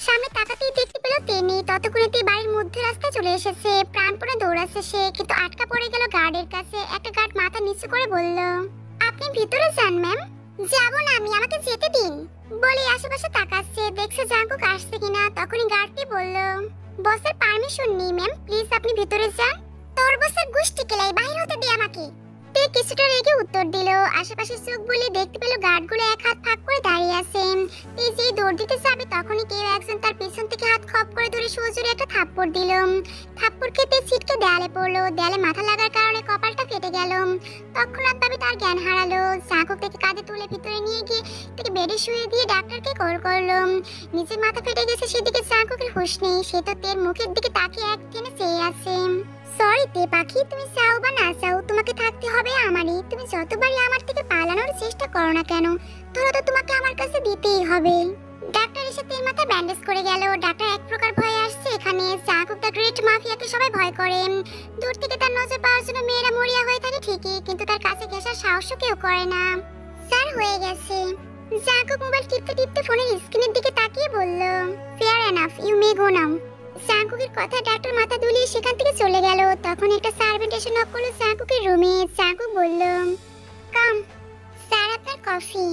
S1: সামনে তাকাতেই দেখতে পেল তে নেই। ততক্ষণে তে বাড়ির মধ্যে রাস্তায় চলে এসেছে। প্রাণপণে দৌড়াচ্ছে সে, কিন্তু আটকা পড়ে গেল গার্ডের কাছে। একটা গার্ড মাথা নিচু করে বলল, আপনি ভিতরে যান ম্যাম। যাবো না আমি, আমাকে যেতে দিন। বলে আশেপাশে তাকাচ্ছে, দেখছে জাঙ্কুক আসছে কিনা। তখনই গার্ডটি বলল, বসের পারমিশন নেই ম্যাম, প্লিজ আপনি ভিতরে যান। তোর বসের গুষ্টি কেলাই, বাইরে হতে দে আমাকে। তে কিছুটা রেগে উত্তর দিল। আশেপাশে চোখ বুলিয়ে দেখতে পেল গার্ডগুলো এক হাত ফাঁক করে দাঁড়িয়ে আছে। তে যেই দৌড় দিতে যাবে তখনই কেউ একজন তার পেছন থেকে হাত খপ করে ধরে সজোরে একটা থাপ্পড় দিল। থাপ্পড় খেতে ছিটকে দেয়ালে পড়লো। দেয়ালে মাথা লাগার কারণে কপালটা ফেটে গেল। তৎক্ষণাৎভাবে তার জ্ঞান হারালো। জাঙ্কুক থেকে কাঁধে তুলে ভিতরে নিয়ে গিয়ে তাকে বেডে শুয়ে দিয়ে ডাক্তারকে কল করলো। নিজের মাথা ফেটে গেছে সেদিকে জাঙ্কুকের হুঁশ নেই। সে তো তের মুখের দিকে তাকিয়ে এক টেনে চেয়ে আছে। সরি তে পাখি, তুমি চাও বা না চাও তোমাকে থাকতে হবে আমারই। তুমি যতবারই আমার থেকে পালানোর চেষ্টা করো না কেন, ধরো তো তোমাকে আমার কাছে দিতেই হবে। ডাক্তার এসে তের মাথা ব্যান্ডেজ করে গেল। ডাক্তার এক প্রকার ভয়ে আসছে এখানে। জাঙ্কুক দ্য গ্রেট মাফিয়াকে সবাই ভয় করে। দূর থেকে তার নজর পাওয়ার জন্য মেয়েরা মরিয়া হয়ে থাকে ঠিকই, কিন্তু তার কাছে ঘেঁষার সাহসও কেউ করে না। স্যার হয়ে গেছে। জাঙ্কুক মোবাইল টিপতে টিপতে ফোনের স্ক্রিনের দিকে তাকিয়ে বলল, ফেয়ার এনাফ, ইউ মে গো নাও। জাঙ্কুকের কথা ডাক্তার মাথা দুলিয়ে সেখান থেকে চলে গেল। তখন একটা সার্ভেন্ট এসে নক করলো জাঙ্কুকের রুমে। জাঙ্কুক বলল, কাম স্যার, আপনার কফি।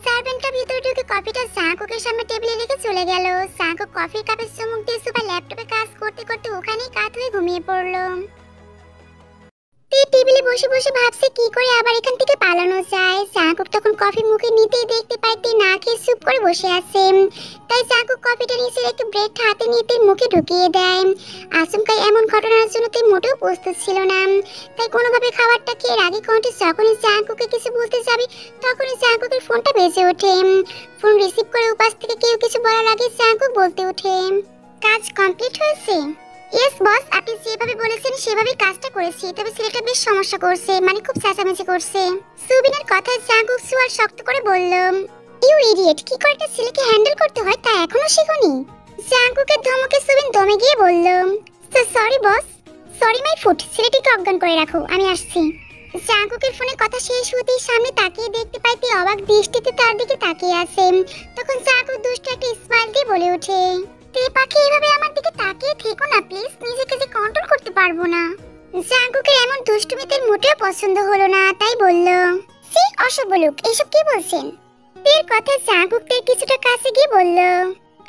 S1: সার্ভেন্টটা ভিতরে ঢুকে কফিটা জাঙ্কুকের সামনে টেবিলে রেখে চলে গেল। জাঙ্কুক কফির কাপে চুমুক দিয়ে সুপার ল্যাপটপে কাজ করতে করতে ওখানেই কাত হয়ে ঘুমিয়ে পড়লো। টেবিলে বসে বসে ভাবছে কি করে আবার এখান থেকে পালানো যায়। জাঙ্কুক তখন কফি মুখে নিতেই দেখতে পায় তে না খেয়ে চুপ করে বসে আছে। তাই জাঙ্কুক কফিটা নিচে একটু ব্রেড হাতে নিয়ে তে মুখে ঢুকিয়ে দেয়। আচমকাই এমন ঘটনার জন্য তে মোটেও প্রস্তুত ছিল না। তাই কোনোভাবে খাবারটা খেয়ে রাগী কণ্ঠে যখনই জাঙ্কুকে কিছু বলতে যাবে তখনই জাঙ্কুকের ফোনটা বেজে ওঠে। ফোন রিসিভ করে উপাস থেকে কেউ কিছু বলার আগে জাঙ্কুক বলতে ওঠে, কাজ কমপ্লিট হয়েছে? ইয়েস বস, আপনি যেভাবে বলেছেন সেভাবেই কাজটা করেছি। তবে ছেলেটা বেশ সমস্যা করছে, মানে খুব চেঁচামেচি করছে। সুবিনের কথায় জাঙ্কুক সুয়ার শক্ত করে বলল, ইউ ইডিয়েট, কি করে একটা ছেলেকে হ্যান্ডেল করতে হয় তা এখনো শিখোনি? জাঙ্কুকের ধমকে সুবিন দমে গিয়ে বলল, sorry boss, sorry my foot, ছেলেটিকে অজ্ঞান করে রাখো, আমি আসছি। জাঙ্কুকের ফোনে কথা শেষ হতেই সামনে তাকিয়ে দেখতে পাই তে অবাক দৃষ্টিতে তার দিকে তাকিয়ে আছে। তখন জাঙ্কুক দুষ্ট একটা স্মাইল দিয়ে বলে ওঠে, তে পাখি এভাবে আমার দিকে তাকিয়ে থেকো না প্লিজ, নিজেকে যে কন্ট্রোল করতে পারবো না। জাঙ্কুকের এমন দুষ্টুমিতে মোটেও পছন্দ হলো না, তাই বলল, সি অসভ্য লোক, এসব কি বলছেন? তের কথা জাঙ্কুক তের কিছুটা কাছে গিয়ে বলল,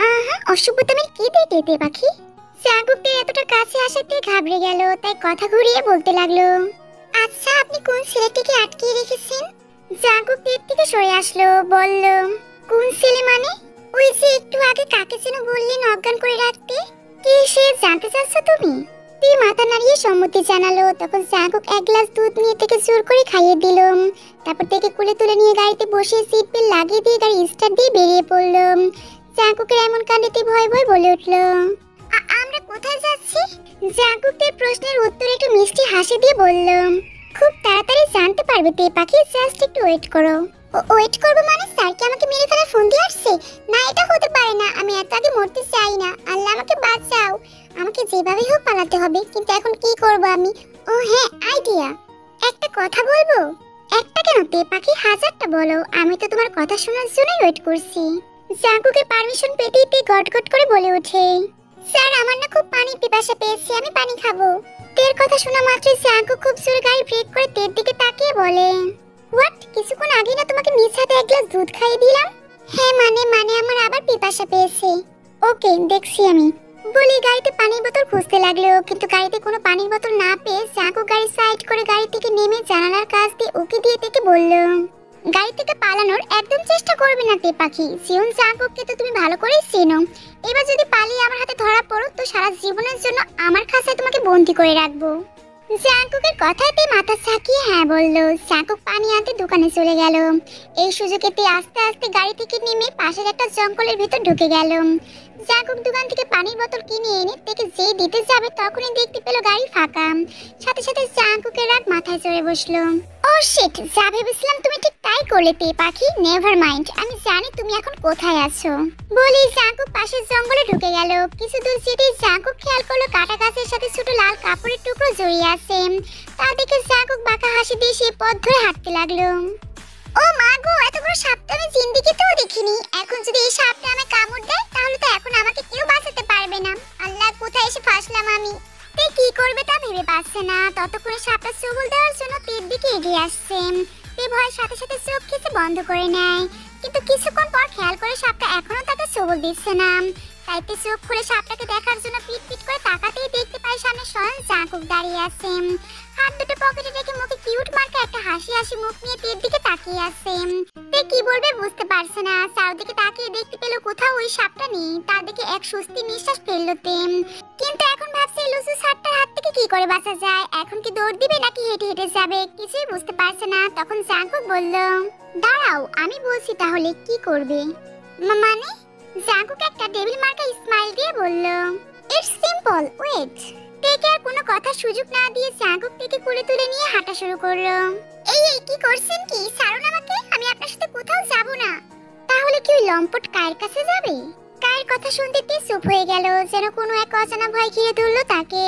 S1: আহা, অসভ্যতামের কি দেখলে তে পাখি? জাঙ্কুক তের এতটা কাছে আসাতে ঘাবড়ে গেল, তাই কথা ঘুরিয়ে বলতে লাগলো, আচ্ছা আপনি কোন ছেলেটিকে আটকিয়ে রেখেছেন? জাঙ্কুক তের থেকে সরে আসলো, বলল, কোন ছেলে মানে? ওই যে একটু আগে কাকে যেন বললেন অজ্ঞান করে রাখতে, কি সে জানতে চাচ্ছ তুমি? তুই মাথা নাড়িয়ে সম্মতি জানালো। তখন জাঙ্কুক এক গ্লাস দুধ নিয়ে থেকে জোর করে খাইয়ে দিল। তারপর থেকে কোলে তুলে নিয়ে গাড়িতে বসে সিট বেল্ট লাগিয়ে দিয়ে গাড়ি স্টার্ট দিয়ে বেরিয়ে পড়ল। জাঙ্কুকের এমন কাণ্ডেতে ভয় ভয় বলে উঠল, আমরা কোথায় যাচ্ছি? জাঙ্কুকের প্রশ্নের উত্তরে একটু মিষ্টি হাসি দিয়ে বলল, খুব তাড়াতাড়ি জানতে পারবে তে পাখি, জাস্ট একটু ওয়েট করো। ওয়েট করবো মানে স্যার কি আমাকে মেরে ফেলার ফোন দিয়ে আসছে? না, এটা হতে পারে না, আমি এত আগে মরতে চাই না, আল্লাহ আমাকে বাঁচাও। আমাকে যেভাবে হোক পালাতে হবে, কিন্তু এখন কি করব আমি? ও হ্যাঁ, আইডিয়া, একটা কথা বলবো। একটা কেন তে পাখি, হাজারটা বলো, আমি তো তোমার কথা শোনার জন্যই ওয়েট করছি। জাঙ্কুকের পারমিশন পেতেই তে গটগট করে বলে ওঠে, স্যার আমার না খুব পানির পিপাসা পেয়েছে, আমি পানি খাবো। তের কথা শোনা মাত্রই জাঙ্কুক খুব জোরে গাড়ি ব্রেক করে তের দিকে তাকিয়ে বলে, হোয়াট, কিছুক্ষণ আগে না তোমাকে নিজ হাতে এক গ্লাস দুধ খাইয়ে দিলাম। হ্যাঁ মানে আমার আবার পিপাসা পেয়েছে। ওকে দেখছি আমি। বলে গাড়িতে পানির বোতল খুঁজতে লাগলো, কিন্তু গাড়িতে কোনো পানির বোতল না পেয়ে জাঙ্কুক গাড়ি সাইড করে গাড়ি থেকে নেমে জানালার কাছ দিয়ে উকি দিয়ে থেকে বলল, গাড়ি থেকে পালানোর একদম চেষ্টা করবে না তে পাখি। জিউন জাঙ্কুককে তো তুমি ভালো করেই চেনো। এবার যদি পালিয়ে আমার হাতে ধরা পড়ো তো সারা জীবনের জন্য আমার খাঁচায় তোমাকে বন্দি করে রাখবো। জাঙ্কুকের কথাতে মাথা ঝাঁকিয়ে হ্যাঁ বলল। জাঙ্কুক পানি আনতে দোকানে চলে গেল। এই সুযোগে তে আস্তে আস্তে গাড়ি থেকে নেমে পাশের একটা জঙ্গলের ভিতর ঢুকে গেল। জাঙ্কুক দোকান থেকে পানির বোতল কিনে এনে তেকে যেই দিতে যাবে তখনই দেখতে পেল গাড়ি ফাঁকা। সাথে সাথে জাঙ্কুকের রাগ মাথায় চড়ে বসলো। ও শিট, যা ভেবেছিলাম তুমি ঠিক তাই করলে তে পাখি। নেভার মাইন্ড, আমি জানি তুমি এখন কোথায় আছো। বলেই জাঙ্কুক পাশের জঙ্গলে ঢুকে গেল। কিছু দূর যেতেই জাঙ্কুক খেয়াল করলো কাটা গাছের সাথে ছোট লাল কাপড়ের টুকরো জড়িয়ে আছে। তা দেখে জাঙ্কুক বাঁকা হাসি দিয়ে সেই পথ ধরে হাঁটতে লাগলো। ও মা গো, এত বড় সাপ তো আমি জিন্দেগিতেও দেখিনি। এখন যদি এই সাপটা আমায় কামড় দেয় তাহলে তো এখন আমাকে কেউ বাঁচাতে পারবে না। আল্লাহ, কোথায় এসে ফাঁসলাম আমি। তে কি করবে তা ভেবে পাচ্ছে না। ততক্ষণে সাপটা সবল দেওয়ার জন্য তের দিকে এগিয়ে আসছে। তে ভয়ের সাথে সাথে চোখ খিচে বন্ধ করে নেয়, কিন্তু কিছুক্ষণ পর খেয়াল করে সাপটা এখনো তাকে সবল দিচ্ছে না। তাই তে চোখ খুলে সাপটাকে দেখার জন্য পিট পিট করে তাকাতেই দেখতে পায় সামনে স্বয়ং জাঙ্কুক দাঁড়িয়ে আছে। হাত দুটো পকেটে রেখে মুখে কিউট মার্কা একটা হাসি হাসি মুখ নিয়ে তের দিকে তাকিয়ে আছে। তে কি বলবে বুঝতে পারছে না। চারদিকে তাকিয়ে দেখতে পেল কোথাও ওই সাপটা নেই। তার দিকে এক স্বস্তি নিঃশ্বাস ফেললো তে। কিন্তু এখন ভাবছে লুসু সাপটার হাত থেকে কি করে বাঁচা যায়। এখন কি দৌড় দিবে নাকি হেঁটে হেঁটে যাবে, কিছুই বুঝতে পারছে না। তখন জাঙ্কুক বলল, দাঁড়াও আমি বলছি তাহলে কি করবে। মানে? জাঙ্কুক একটা ডেভিল মার্কা স্মাইল দিয়ে বলল, ইটস সিম্পল, ওয়েট। তেকে আর কোনো কথা সুযোগ না দিয়ে জাঙ্কুক থেকে কোলে তুলে নিয়ে হাঁটা শুরু করলো। এই কি করছেন কি? ছাড়ুন আমাকে, আমি আপনার সাথে কোথাও যাব না। তাহলে কি ওই লম্পট কায়ের কাছে যাবে? কায়ের কথা শুনতে তে চুপ হয়ে গেল, যেন কোনো এক অজানা ভয় ঘিরে ধরলো তাকে।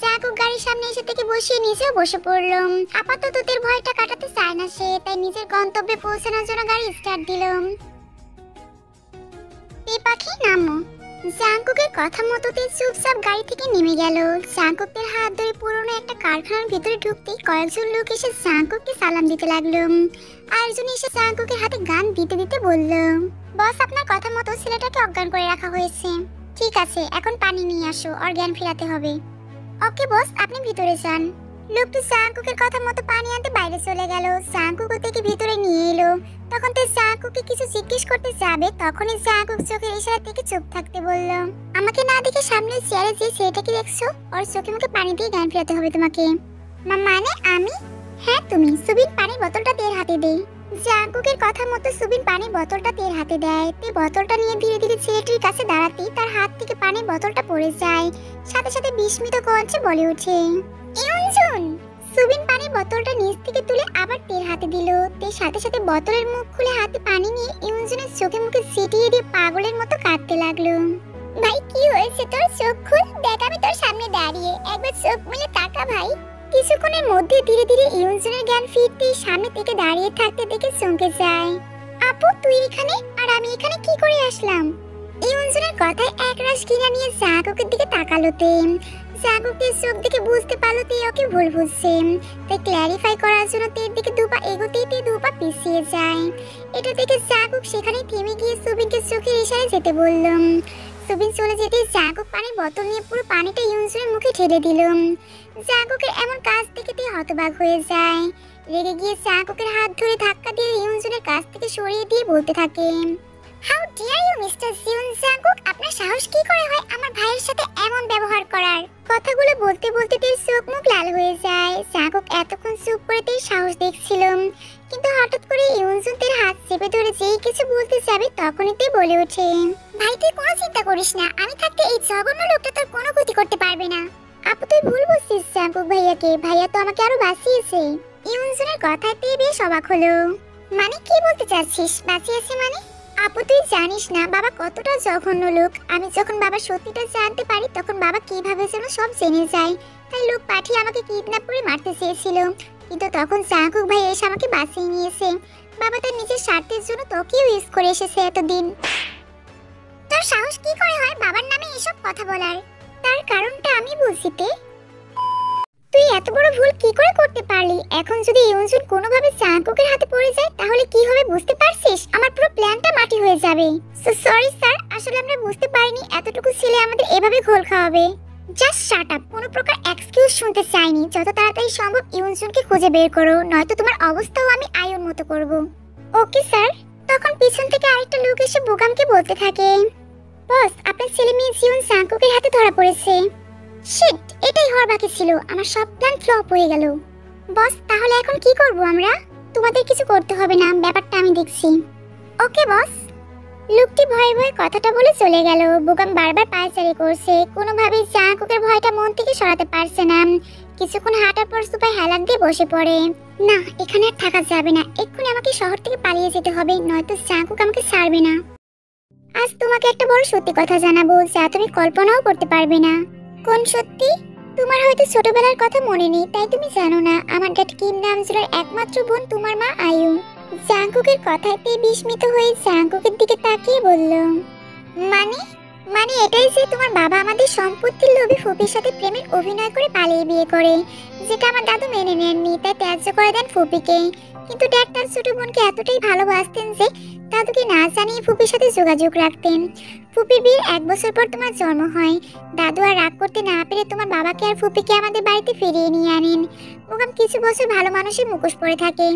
S1: জাঙ্কুক গাড়ির সামনে এসে থেকে বসিয়ে নিজেও বসে পড়ল। আপাতত তের ভয়টা কাটাতে চায় না সে, তাই নিজের গন্তব্যে পৌঁছানোর জন্য গাড়ি স্টার্ট দিল। তে পাখি নামো। জাঙ্কুকের কথা মতো তে চুপচাপ গাড়ি থেকে নেমে গেল। জাঙ্কুকের হাত ধরে পুরনো একটা কারখানার ভিতরে ঢুকতেই কয়েকজন লোক এসে জাঙ্কুককে সালাম দিতে লাগলো। আরেকজন এসে জাঙ্কুকের হাতে গান দিতে দিতে বলল, বস আপনার কথা মতো ছেলেটাকে অজ্ঞান করে রাখা হয়েছে। ঠিক আছে, এখন পানি নিয়ে আসো, ওর জ্ঞান ফেরাতে হবে। ওকে বস, আপনি ভিতরে যান। লোকটি জাঙ্কুকের কথা মতো পানি আনতে বাইরে চলে গেল। জাঙ্কুক থেকে ভিতরে নিয়ে এলো। তখন তো জাঙ্কুককে কিছু জিজ্ঞেস করতে যাবে, তখনই জাঙ্কুক চোখের ইশারা থেকে চুপ থাকতে বলল। আমাকে না দেখে সামনে চেয়ারে যে ছেলেটাকে দেখছো, ওর চোখে মুখে পানি দিয়ে জ্ঞান ফেরাতে হবে তোমাকে। মানে আমি? হ্যাঁ তুমি। সুবিন পানির বোতলটা তের হাতে দে। জাঙ্কুকের কথা মতো সুবিন পানির বোতলটা তের হাতে দেয়। তে বোতলটা নিয়ে ধীরে ধীরে ছেলেটির কাছে দাঁড়াতেই তার হাত থেকে পানির বোতলটা পড়ে যায়। সাথে সাথে বিস্মিত কণ্ঠে বলে ওঠে, ইউনজুন। সুবিন পানির বোতলটা নিচ থেকে তুলে আবার তের হাতে দিল। তে সাথে সাথে বোতলের মুখ খুলে হাতে পানি নিয়ে ইউনজুনের চোখে মুখে ছিটিয়ে দিয়ে পাগলের মতো কাঁদতে লাগলো। ভাই কি হয়েছে তোর? চোখ খুল, দেখ আমি তোর সামনে দাঁড়িয়ে, একবার চোখ মেলে তাকা ভাই। কিছুক্ষণের মধ্যে ধীরে ধীরে ইউনজুনের জ্ঞান ফিরতেই সামনে থেকে দাঁড়িয়ে থাকতে দেখে চমকে যায়। আপু তুই এখানে? আর আমি এখানে কি করে আসলাম? ইউনজুনের কথায় একরাশ ঘৃণা নিয়ে জাঙ্কুকের দিকে তাকালো তে। জাঙ্কুকের চোখ দেখে বুঝতে পারলো তে ওকে ভুল বুঝছে। তাই ক্ল্যারিফাই করার জন্য তের দিকে দুপা এগোতেই তে দুপা পিছিয়ে যায়। এটা দেখে জাঙ্কুক সেখানেই থেমে গিয়ে সুবিনকে চোখের ইশারায় যেতে বলল। সুবিন চলে যেতে জাঙ্কুক পানির বোতল নিয়ে পুরো পানিটা ইউনজুনের মুখে ঢেলে দিল। জাঙ্কুকের এমন কাজ দেখে তে হতবাক হয়ে যায়। রেগে গিয়ে জাঙ্কুকের হাত ধরে ধাক্কা দিয়ে ইউনজুনের কাছ থেকে সরিয়ে দিয়ে বলতে থাকে, how dare you mister Jeon Jungkook, আপনার সাহস কি করে হয় আমার ভাইয়ের সাথে এমন ব্যবহার করার? কথাগুলো বলতে বলতে তের চোখ মুখ লাল হয়ে যায়। জাঙ্কুক এতক্ষণ চুপ করে তের সাহস দেখছিল, কিন্তু হঠাৎ করে ইউনজুন তের হাত চেপে ধরে যেই কিছু বলতে যাবে তখনই তে বলে ওঠে, ভাই তুই কোনো চিন্তা করিস না, আমি থাকতে এই জঘন্য লোকটা তোর কোনো ক্ষতি করতে পারবে না। আপু তুই ভুল বুঝছিস জাঙ্কুক ভাইয়াকে, ভাইয়া তো আমাকে আরো বাঁচিয়েছে। ইউনজুনের কথায় তে বেশ অবাক হলো। মানে কি বলতে চাচ্ছিস বাঁচিয়েছে মানে? আপু তুই জানিস না বাবা কতটা জঘন্য লোক। আমি যখন বাবার সত্যিটা জানতে পারি তখন বাবা কিভাবে যেন সব জেনে যায়। তাই লোক পাঠিয়ে আমাকে কিডন্যাপ করে মারতে চেয়েছিল, কিন্তু তখন জাঙ্কুক ভাই এসে আমাকে বাঁচিয়ে নিয়েছে। বাবা তার নিজের স্বার্থের জন্য তোকেও ইউজ করে এসেছে এতদিন। তোর সাহস কি করে হয় বাবার নামে এসব কথা বলার? তার কারণটা আমি বলছি তে। তুই এত বড় ভুল কি করে করতে পারলি? এখন যদি ইউনজুন কোনোভাবে জাঙ্কুকের হাতে পড়ে যায় তাহলে কি হবে বুঝতে পারছিস? আমার পুরো প্ল্যানটা মাটি হয়ে যাবে। সরি স্যার, আসলে আমরা বুঝতে পারিনি এতটুকু ছেলে আমাদের এভাবে ঘোল খাওয়াবে। জাস্ট শাট আপ, কোনো প্রকার এক্সকিউজ শুনতে চাইনি। যত তাড়াতাড়ি সম্ভব ইউনজুনকে খুঁজে বের করো, নয়তো তোমার অবস্থাও আমি আয়ুর মতো করব। Okay sir. তখন পিছন থেকে আরেকটা লোক এসে বুগামকে বলতে থাকে, বস আপনার ছেলে মেয়ে জিউন জাঙ্কুকের হাতে ধরা পড়েছে। শিট, এটাই হওয়ার বাকি ছিল। আমার সব প্ল্যান ফ্লপ হয়ে গেল। বস তাহলে এখন কি করব আমরা? তোমাদের কিছু করতে হবে না, ব্যাপারটা আমি দেখছি। ওকে বস। লোকটি ভয়ে ভয়ে কথাটা বলে চলে গেল। বুগাম বারবার পায়চারি করছে, কোনোভাবেই জাঙ্কুকের ভয়টা মন থেকে সরাতে পারছে না। কিছুক্ষণ হাঁটার পর সুপার হেলাক দিয়ে বসে পড়ে। না, এখানে আর থাকা যাবে না, এক্ষুনি আমাকে শহর থেকে পালিয়ে যেতে হবে, নয়তো জাঙ্কুক আমাকে ছাড়বে না। আজ তোমাকে একটা বড় সত্যি কথা জানাবো যা তুমি কল্পনাও করতে পারবে না। কোন সত্যি? তোমার হয়তো ছোটবেলার কথা মনে নেই, তাই তুমি জানো না আমার ড্যাড কিম নামজুরের একমাত্র বোন তোমার মা আয়ু। জাঙ্কুকের কথাতে বিস্মিত হয়ে জাঙ্কুকের দিকে তাকিয়ে বলল, মানে মানে এটাই যে তোমার বাবা আমাদের সম্পত্তির লোভী ফুপির সাথে প্রেমের অভিনয় করে পালিয়ে বিয়ে করে, যেটা আমার দাদু মেনে নেননি, তাই ত্যায্য করে দেন ফুপিকে। কিন্তু ড্যাড তার ছোট বোনকে এতটাই ভালোবাসতেন যে দাদুকে না জানিয়ে ফুপির সাথে যোগাযোগ রাখতেন। ফুপির বিয়ের 1 বছর পর তোমার জন্ম হয়। দাদু আর রাগ করতে না পেরে তোমার বাবাকে আর ফুপিকে আমাদের বাড়িতে ফিরিয়ে নিয়ে আনেন। মুগাম কিছু বছর ভালো মানুষের মুখোশ পরে থাকে,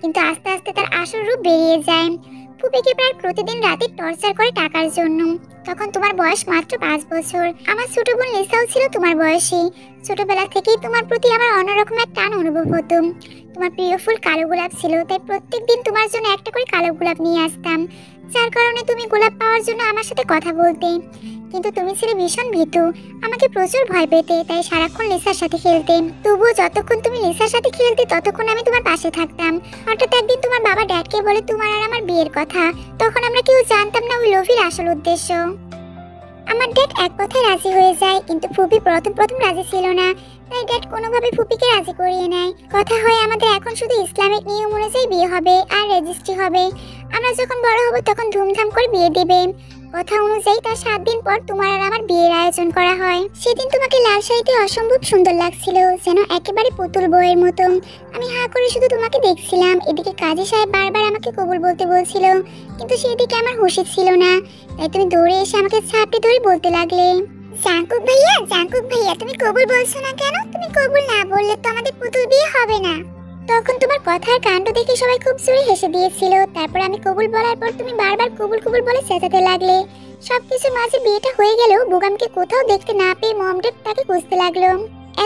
S1: কিন্তু আস্তে আস্তে তার আসল রূপ বেরিয়ে যায়। ফুপিকে প্রায় প্রতিদিন রাতে টর্চার করে টাকার জন্য। তখন তোমার বয়স মাত্র 5 বছর। আমার ছোট বোন লিসাও ছিল তোমার বয়সী। ছোটবেলা থেকেই তোমার প্রতি আমার অন্যরকম এক টান অনুভব হতো। তোমার প্রিয় ফুল কালো গোলাপ ছিল, তাই প্রত্যেকদিন তোমার জন্য একটা করে কালো গোলাপ নিয়ে আসতাম, যার কারণে তুমি গোলাপ পাওয়ার জন্য আমার সাথে কথা বলতে। কিন্তু তুমি ছিলে ভীষণ ভীতু, আমাকে প্রচুর ভয় পেতে, তাই সারাক্ষণ লিসার সাথে খেলতে। তবুও যতক্ষণ তুমি লিসার সাথে খেলতে ততক্ষণ আমি তোমার পাশে থাকতাম। হঠাৎ একদিন তোমার বাবা ড্যাডকে বলে তোমার আর আমার বিয়ের কথা। তখন আমরা কেউ জানতাম না ওই লোভীর আসল উদ্দেশ্য। আমার ড্যাড এক কথায় রাজি হয়ে যায়, কিন্তু ফুপি প্রথম রাজি ছিল না, তাই ড্যাড কোনোভাবে ফুপিকে রাজি করিয়ে নেয়। কথা হয় আমাদের এখন শুধু ইসলামিক নিয়ম অনুযায়ী বিয়ে হবে আর রেজিস্ট্রি হবে। আমরা যখন বড় হব তখন ধুমধাম করে বিয়ে দেবে। কথা অনুযায়ী তার 7 দিন পর তোমার আর আমার বিয়ের আয়োজন করা হয়। সেদিন তোমাকে লাল শাড়িতে অসম্ভব সুন্দর লাগছিল, যেন একেবারে পুতুল বউয়ের মতো। আমি হা করে শুধু তোমাকে দেখছিলাম। এদিকে কাজী সাহেব বারবার আমাকে কবুল বলতে বলছিল, কিন্তু সেদিকে আমার হুঁশ ছিল না, তাই তুমি দৌড়ে এসে আমাকে ছাপটে ধরে বলতে লাগলে, জাঙ্কুক ভাইয়া তুমি কবুল বলছো না কেন? তুমি কবুল না বললে তো আমাদের পুতুল বিয়ে হবে না। তখন তোমার কথার কাণ্ড দেখে সবাই খুব জোরে হেসে দিয়েছিল। তারপর আমি কবুল বলার পর তুমি বারবার কবুল কবুল বলে চেঁচাতে লাগলে। সবকিছু মাঝে বিয়েটা হয়ে গেলেও বুগামকে কোথাও দেখতে না পেয়ে মম ড্যাড তাকে খুঁজতে লাগলো।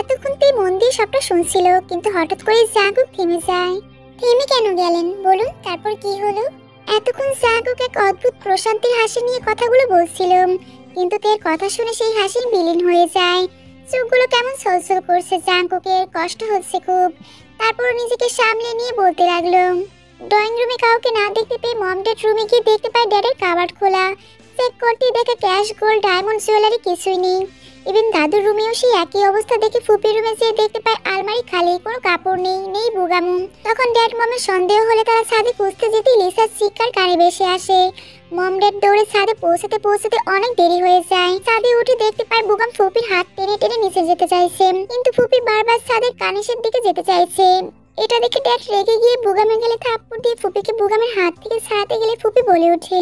S1: এতক্ষণ তুই মন দিয়ে সবটা শুনছিল, কিন্তু হঠাৎ করে জাঙ্কুক থেমে যায়। থেমে কেন গেলেন বলুন, তারপর কি হলো? এতক্ষণ জাঙ্কুক এক অদ্ভুত প্রশান্তির হাসি নিয়ে কথাগুলো বলছিল, কিন্তু তার কথা শুনে সেই হাসি বিলীন হয়ে যায়। চোখগুলো কেমন ছলছল করছে জাঙ্কুকের, কষ্ট হচ্ছে খুব। তারপর নিজেকে সামলে নিয়ে বলতে লাগলো, ড্রয়িং রুমে কাউকে না দেখতে পেয়ে মম ড্যাড রুমে গিয়ে দেখতে পায় ড্যাডের কাবার্ড খোলা। চেক করতে দেখে ক্যাশ, গোল্ড, ডায়মন্ড, জুয়েলারি কিছুই নেই। ইভেন দাদুর রুমেও সেই একই অবস্থা দেখে ফুপির রুমে যেয়ে দেখতে পায় আলমারি খালি, কোনো কাপড় নেই, নেই বুগামু। তখন ড্যাড মমের সন্দেহ হলে তারা ছাদে খুঁজতে যেতেই লিসার চিৎকার কানে ভেসে আসে। মম ড্যাড দৌড়ে ছাদে পৌঁছাতে অনেক দেরি হয়ে যায়। ছাদে উঠে দেখতে পায় বুগাম ফুপির হাত টেনে টেনে নিচে যেতে চাইছে, কিন্তু ফুপি বারবার ছাদের কানিসের দিকে যেতে চাইছে। এটা দেখে ড্যাড রেগে গিয়ে বুগামে গেলে থাপ্পড় দিয়ে ফুপিকে বুগামের হাত থেকে ছাড়াতে গেলে ফুপি বলে ওঠে,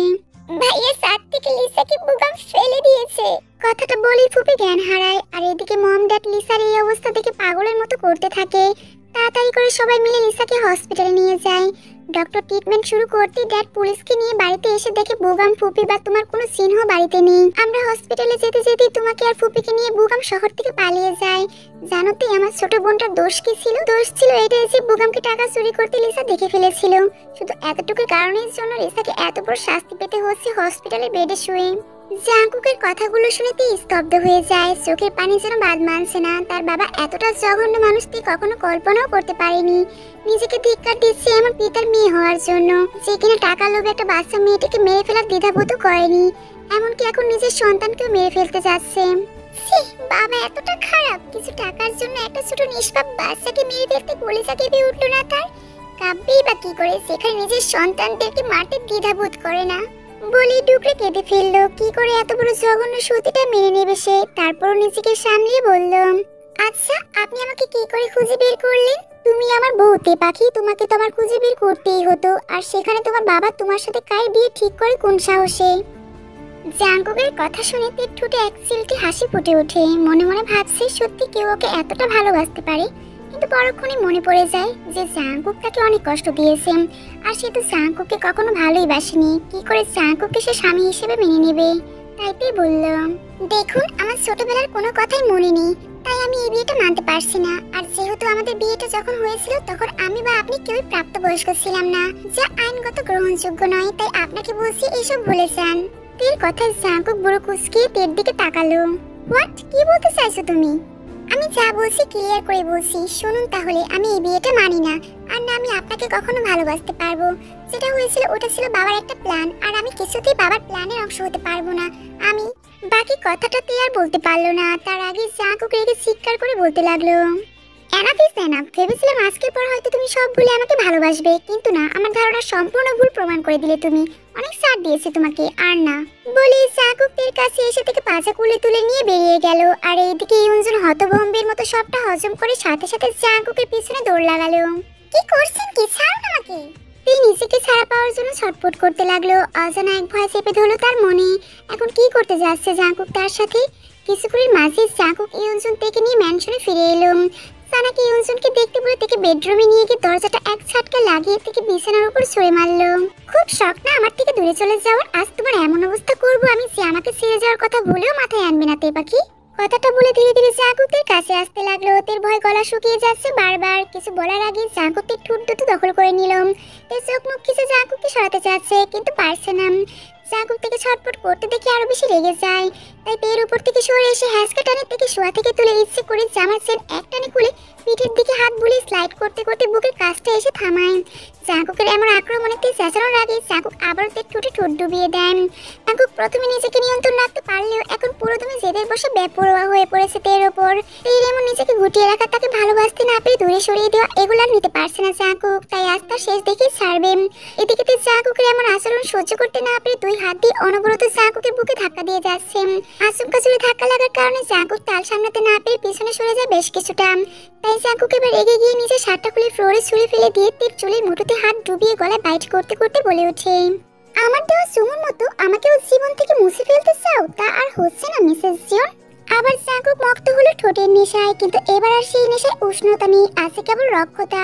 S1: ভাইয়া ছাদ থেকে লিসাকে বুগাম ফেলে দিয়েছে। কথাটা বলি ফুপি জ্ঞান হারায়। আর এদিকে মম ড্যাড লিসার এই অবস্থা দেখে পাগলের মতো করতে থাকে। তাড়াতাড়ি করে সবাই মিলে লিসাকে হসপিটালে নিয়ে যায়। ডক্টর ট্রিটমেন্ট শুরু করতে ড্যাড পুলিশকে নিয়ে বাড়িতে এসে দেখে বুগাম, ফুপি বা তোমার কোনো চিহ্ন বাড়িতে নেই। আমরা হসপিটালে যেতে যেতেই তোমাকে আর ফুপিকে নিয়ে বুগাম শহর থেকে পালিয়ে যায়। জানো তো আমার ছোট বোনটার দোষ কি ছিল? দোষ ছিল এটাই যে বুগামকে টাকা চুরি করতে লিসা দেখে ফেলেছিল। শুধু এতটুকু কারণের জন্য লিসাকে এত বড় শাস্তি পেতে হচ্ছে হসপিটালের বেডে শুয়ে। জাঙ্কুকের কথাগুলো শুনেতে স্তব্ধ হয়ে যায়, চোখের পানি যেন বাদ মানছে না। তার বাবা এতটা জঘন্য মানুষটি কখনো কল্পনাও করতে পারেনি। নিজেকে ধিক্কার দিচ্ছে এমন পিতার মেয়ে হওয়ার জন্য, যে কিনা টাকার লোভে একটা বাচ্চা মেয়েটিকে মেরে ফেলার দ্বিধাবোধ করেনি, এমনকি এখন নিজের সন্তানকেও মেরে ফেলতে যাচ্ছে। বাবা এতটা খারাপ, কিছু টাকার জন্য একটা ছোট নিষ্পাপ বাচ্চাকে মেরে ফেলতে কলিজা কেঁপে উঠলো না তার? কাঁপবেই বা কি করে, সেখানে নিজের সন্তানদেরকে মারতে দ্বিধাবোধ করে না। বলি ডুকরে কেঁদে ফেললো। কি করে এত বড় জঘন্য সত্যিটা মেনে নেবে সে? তারপর নিজেকে সামলিয়ে বলল, আচ্ছা আপনি আমাকে কি করে খুঁজে বের করলেন? তুমি আমার বউতে পাখি, তোমাকে তো আমার খুঁজে বের করতেই হতো। আর সেখানে তোমার বাবা তোমার সাথে কার বিয়ে ঠিক করে কোন সাহসে? জাঙ্কুকের কথা শুনে তার ঠোঁটে এক সিলটি হাসি ফুটে ওঠে। মনে মনে ভাবছে সত্যি কেউ ওকে এতটা ভালোবাসতে পারে। কিন্তু পরক্ষণে মনে পড়ে যায় যে জাঙ্কুক তাকে অনেক কষ্ট দিয়েছে, আর সে তো জাঙ্কুককে কখনো ভালোই বাসেনি। কি করে জাঙ্কুককে সে স্বামী হিসেবে মেনে নেবে? তাইতেই বলল, দেখুন আমার ছোটবেলার কোনো কথাই মনে নেই, তাই আমি এই বিয়েটা মানতে পারছি না। আর যেহেতু আমাদের বিয়েটা যখন হয়েছিল তখন আমি বা আপনি কেউই প্রাপ্তবয়স্ক ছিলাম না, যা আইনগত গ্রহণযোগ্য নয়। তাই আপনাকে বলছি এসব ভুলে যান। তের কথায় জাঙ্কুক বুড়ো কুঁচকিয়ে তের দিকে তাকালো। হোয়াট, কি বলতে চাইছো তুমি? আমি যা বলছি ক্লিয়ার করে বলছি, শুনুন তাহলে। আমি এই বিয়েটা মানি না, আর না আমি আপনাকে কখনো ভালোবাসতে পারবো। যেটা হয়েছিল ওটা ছিল বাবার একটা প্ল্যান, আর আমি কিছুতেই বাবার প্ল্যানের অংশ হতে পারবো না। আমি বাকি কথাটা তে আর বলতে পারলো না। তার আগে জাঙ্কুক রেগে চিৎকার করে বলতে লাগলো, এনাফ ইজ এনাফ। ভেবেছিলাম আজকের পর হয়তো তুমি সব ভুলে আমাকে ভালোবাসবে, কিন্তু না, আমার ধারণা সম্পূর্ণ ভুল প্রমাণ করে দিলে তুমি। অনেক ছাড় দিয়েছে তোমাকে, আর না। বলে জাঙ্কুকের কাছে এসে থেকে পাজা কুলে তুলে নিয়ে বেরিয়ে গেল। আর এইদিকে ইউনজুন হতভম্বের মতো সবটা হজম করে সাথে সাথে জাঙ্কুকের পিছনে দৌড় লাগালো। কি করছেন কি? ছাড়ুন আমাকে। তিনি নিজেকে ছাড়া পাওয়ার জন্য ছটফট করতে লাগলো। অজানা এক ভয় চেপে ধরলো তার মনে। এখন কি করতে যাচ্ছে জাঙ্কুক তার সাথে? কিছুক্ষণের মাঝে জাঙ্কুক ইউনজুন থেকে নিয়ে ম্যানশনে ফিরে এলো। সানাকে ইউনজুনকে দেখতে বলে থেকে বেডরুমে নিয়ে গিয়ে দরজাটা এক ঝটকা লাগিয়ে থেকে বিছানার উপর ছুঁড়ে মারলো। খুব শখ না আমার থেকে দূরে চলে যাওয়ার? আজ তোমার এমন অবস্থা করবো আমি যে আমাকে ছেড়ে যাওয়ার কথা ভুলেও মাথায় আনবে না তে পাখি। কথাটা বলে ধীরে ধীরে জাঙ্কুকের কাছে আসতে লাগলো। তের ভয় গলা শুকিয়ে যাচ্ছে বারবার। কিছু বলার আগে জাঙ্কুকের ঠোঁট দুটো দখল করে নিল। তের চোখ মুখ কিছু জাঙ্কুককে সরাতে চাচ্ছে, কিন্তু পারছে না। জাঙ্কুক থেকে ছটফট করতে দেখে আরো বেশি রেগে যায়। তাই তের উপর থেকে সরে এসে হ্যাঁচকা টানের থেকে শোয়া থেকে তুলে ইচ্ছে করে জামার চেন এক টানে খুলে পিঠের দিকে হাত বুলিয়ে স্লাইড করতে করতে বুকের কাছটা এসে থামায়। জাঙ্কুকের এমন আক্রমণে তে চেঁচানোর আগে জাঙ্কুক আবারও তের ঠোঁটে ঠোঁট ডুবিয়ে দেন। জাঙ্কুক প্রথমে নিজেকে নিয়ন্ত্রণ রাখতে পারলেও এখন পুরোদমে জেদের বসে বেপরোয়া হয়ে পড়েছে তের ওপর। তের এমন নিজেকে গুটিয়ে রাখা, তাকে ভালোবাসতে না পেরে দূরে সরিয়ে দেওয়া, এগুলো আর নিতে পারছে না জাঙ্কুক। তাই আজ তার শেষ দেখেই ছাড়বে। এদিকে তে জাঙ্কুকের এমন আচরণ সহ্য করতে না পেরে দুই হাত দিয়ে অনবরত জাঙ্কুকের বুকে ধাক্কা দিয়ে যাচ্ছে। আচমকা জোরে ধাক্কা লাগার কারণে জাঙ্কুক তাল সামলাতে না পেরে পিছনে সরে যায় বেশ কিছুটা। তাই জাঙ্কুক এবার রেগে গিয়ে নিজের শার্টটা খুলে ফ্লোরে ছুঁড়ে ফেলে দিয়ে তের চুলের মুঠোতে হাত ডুবিয়ে গলায় বাইট করতে করতে বলে ওঠে, আমার দেওয়া চুমুর মতো আমাকেও জীবন থেকে মুছে ফেলতে চাও? তা আর হচ্ছে না মিসেস জন। আবার জাঙ্কুক মক্ত হলো ঠোঁটের নেশায়, কিন্তু এবার আর সেই নেশায় উষ্ণতা নেই, আছে কেবল রক্ষতা।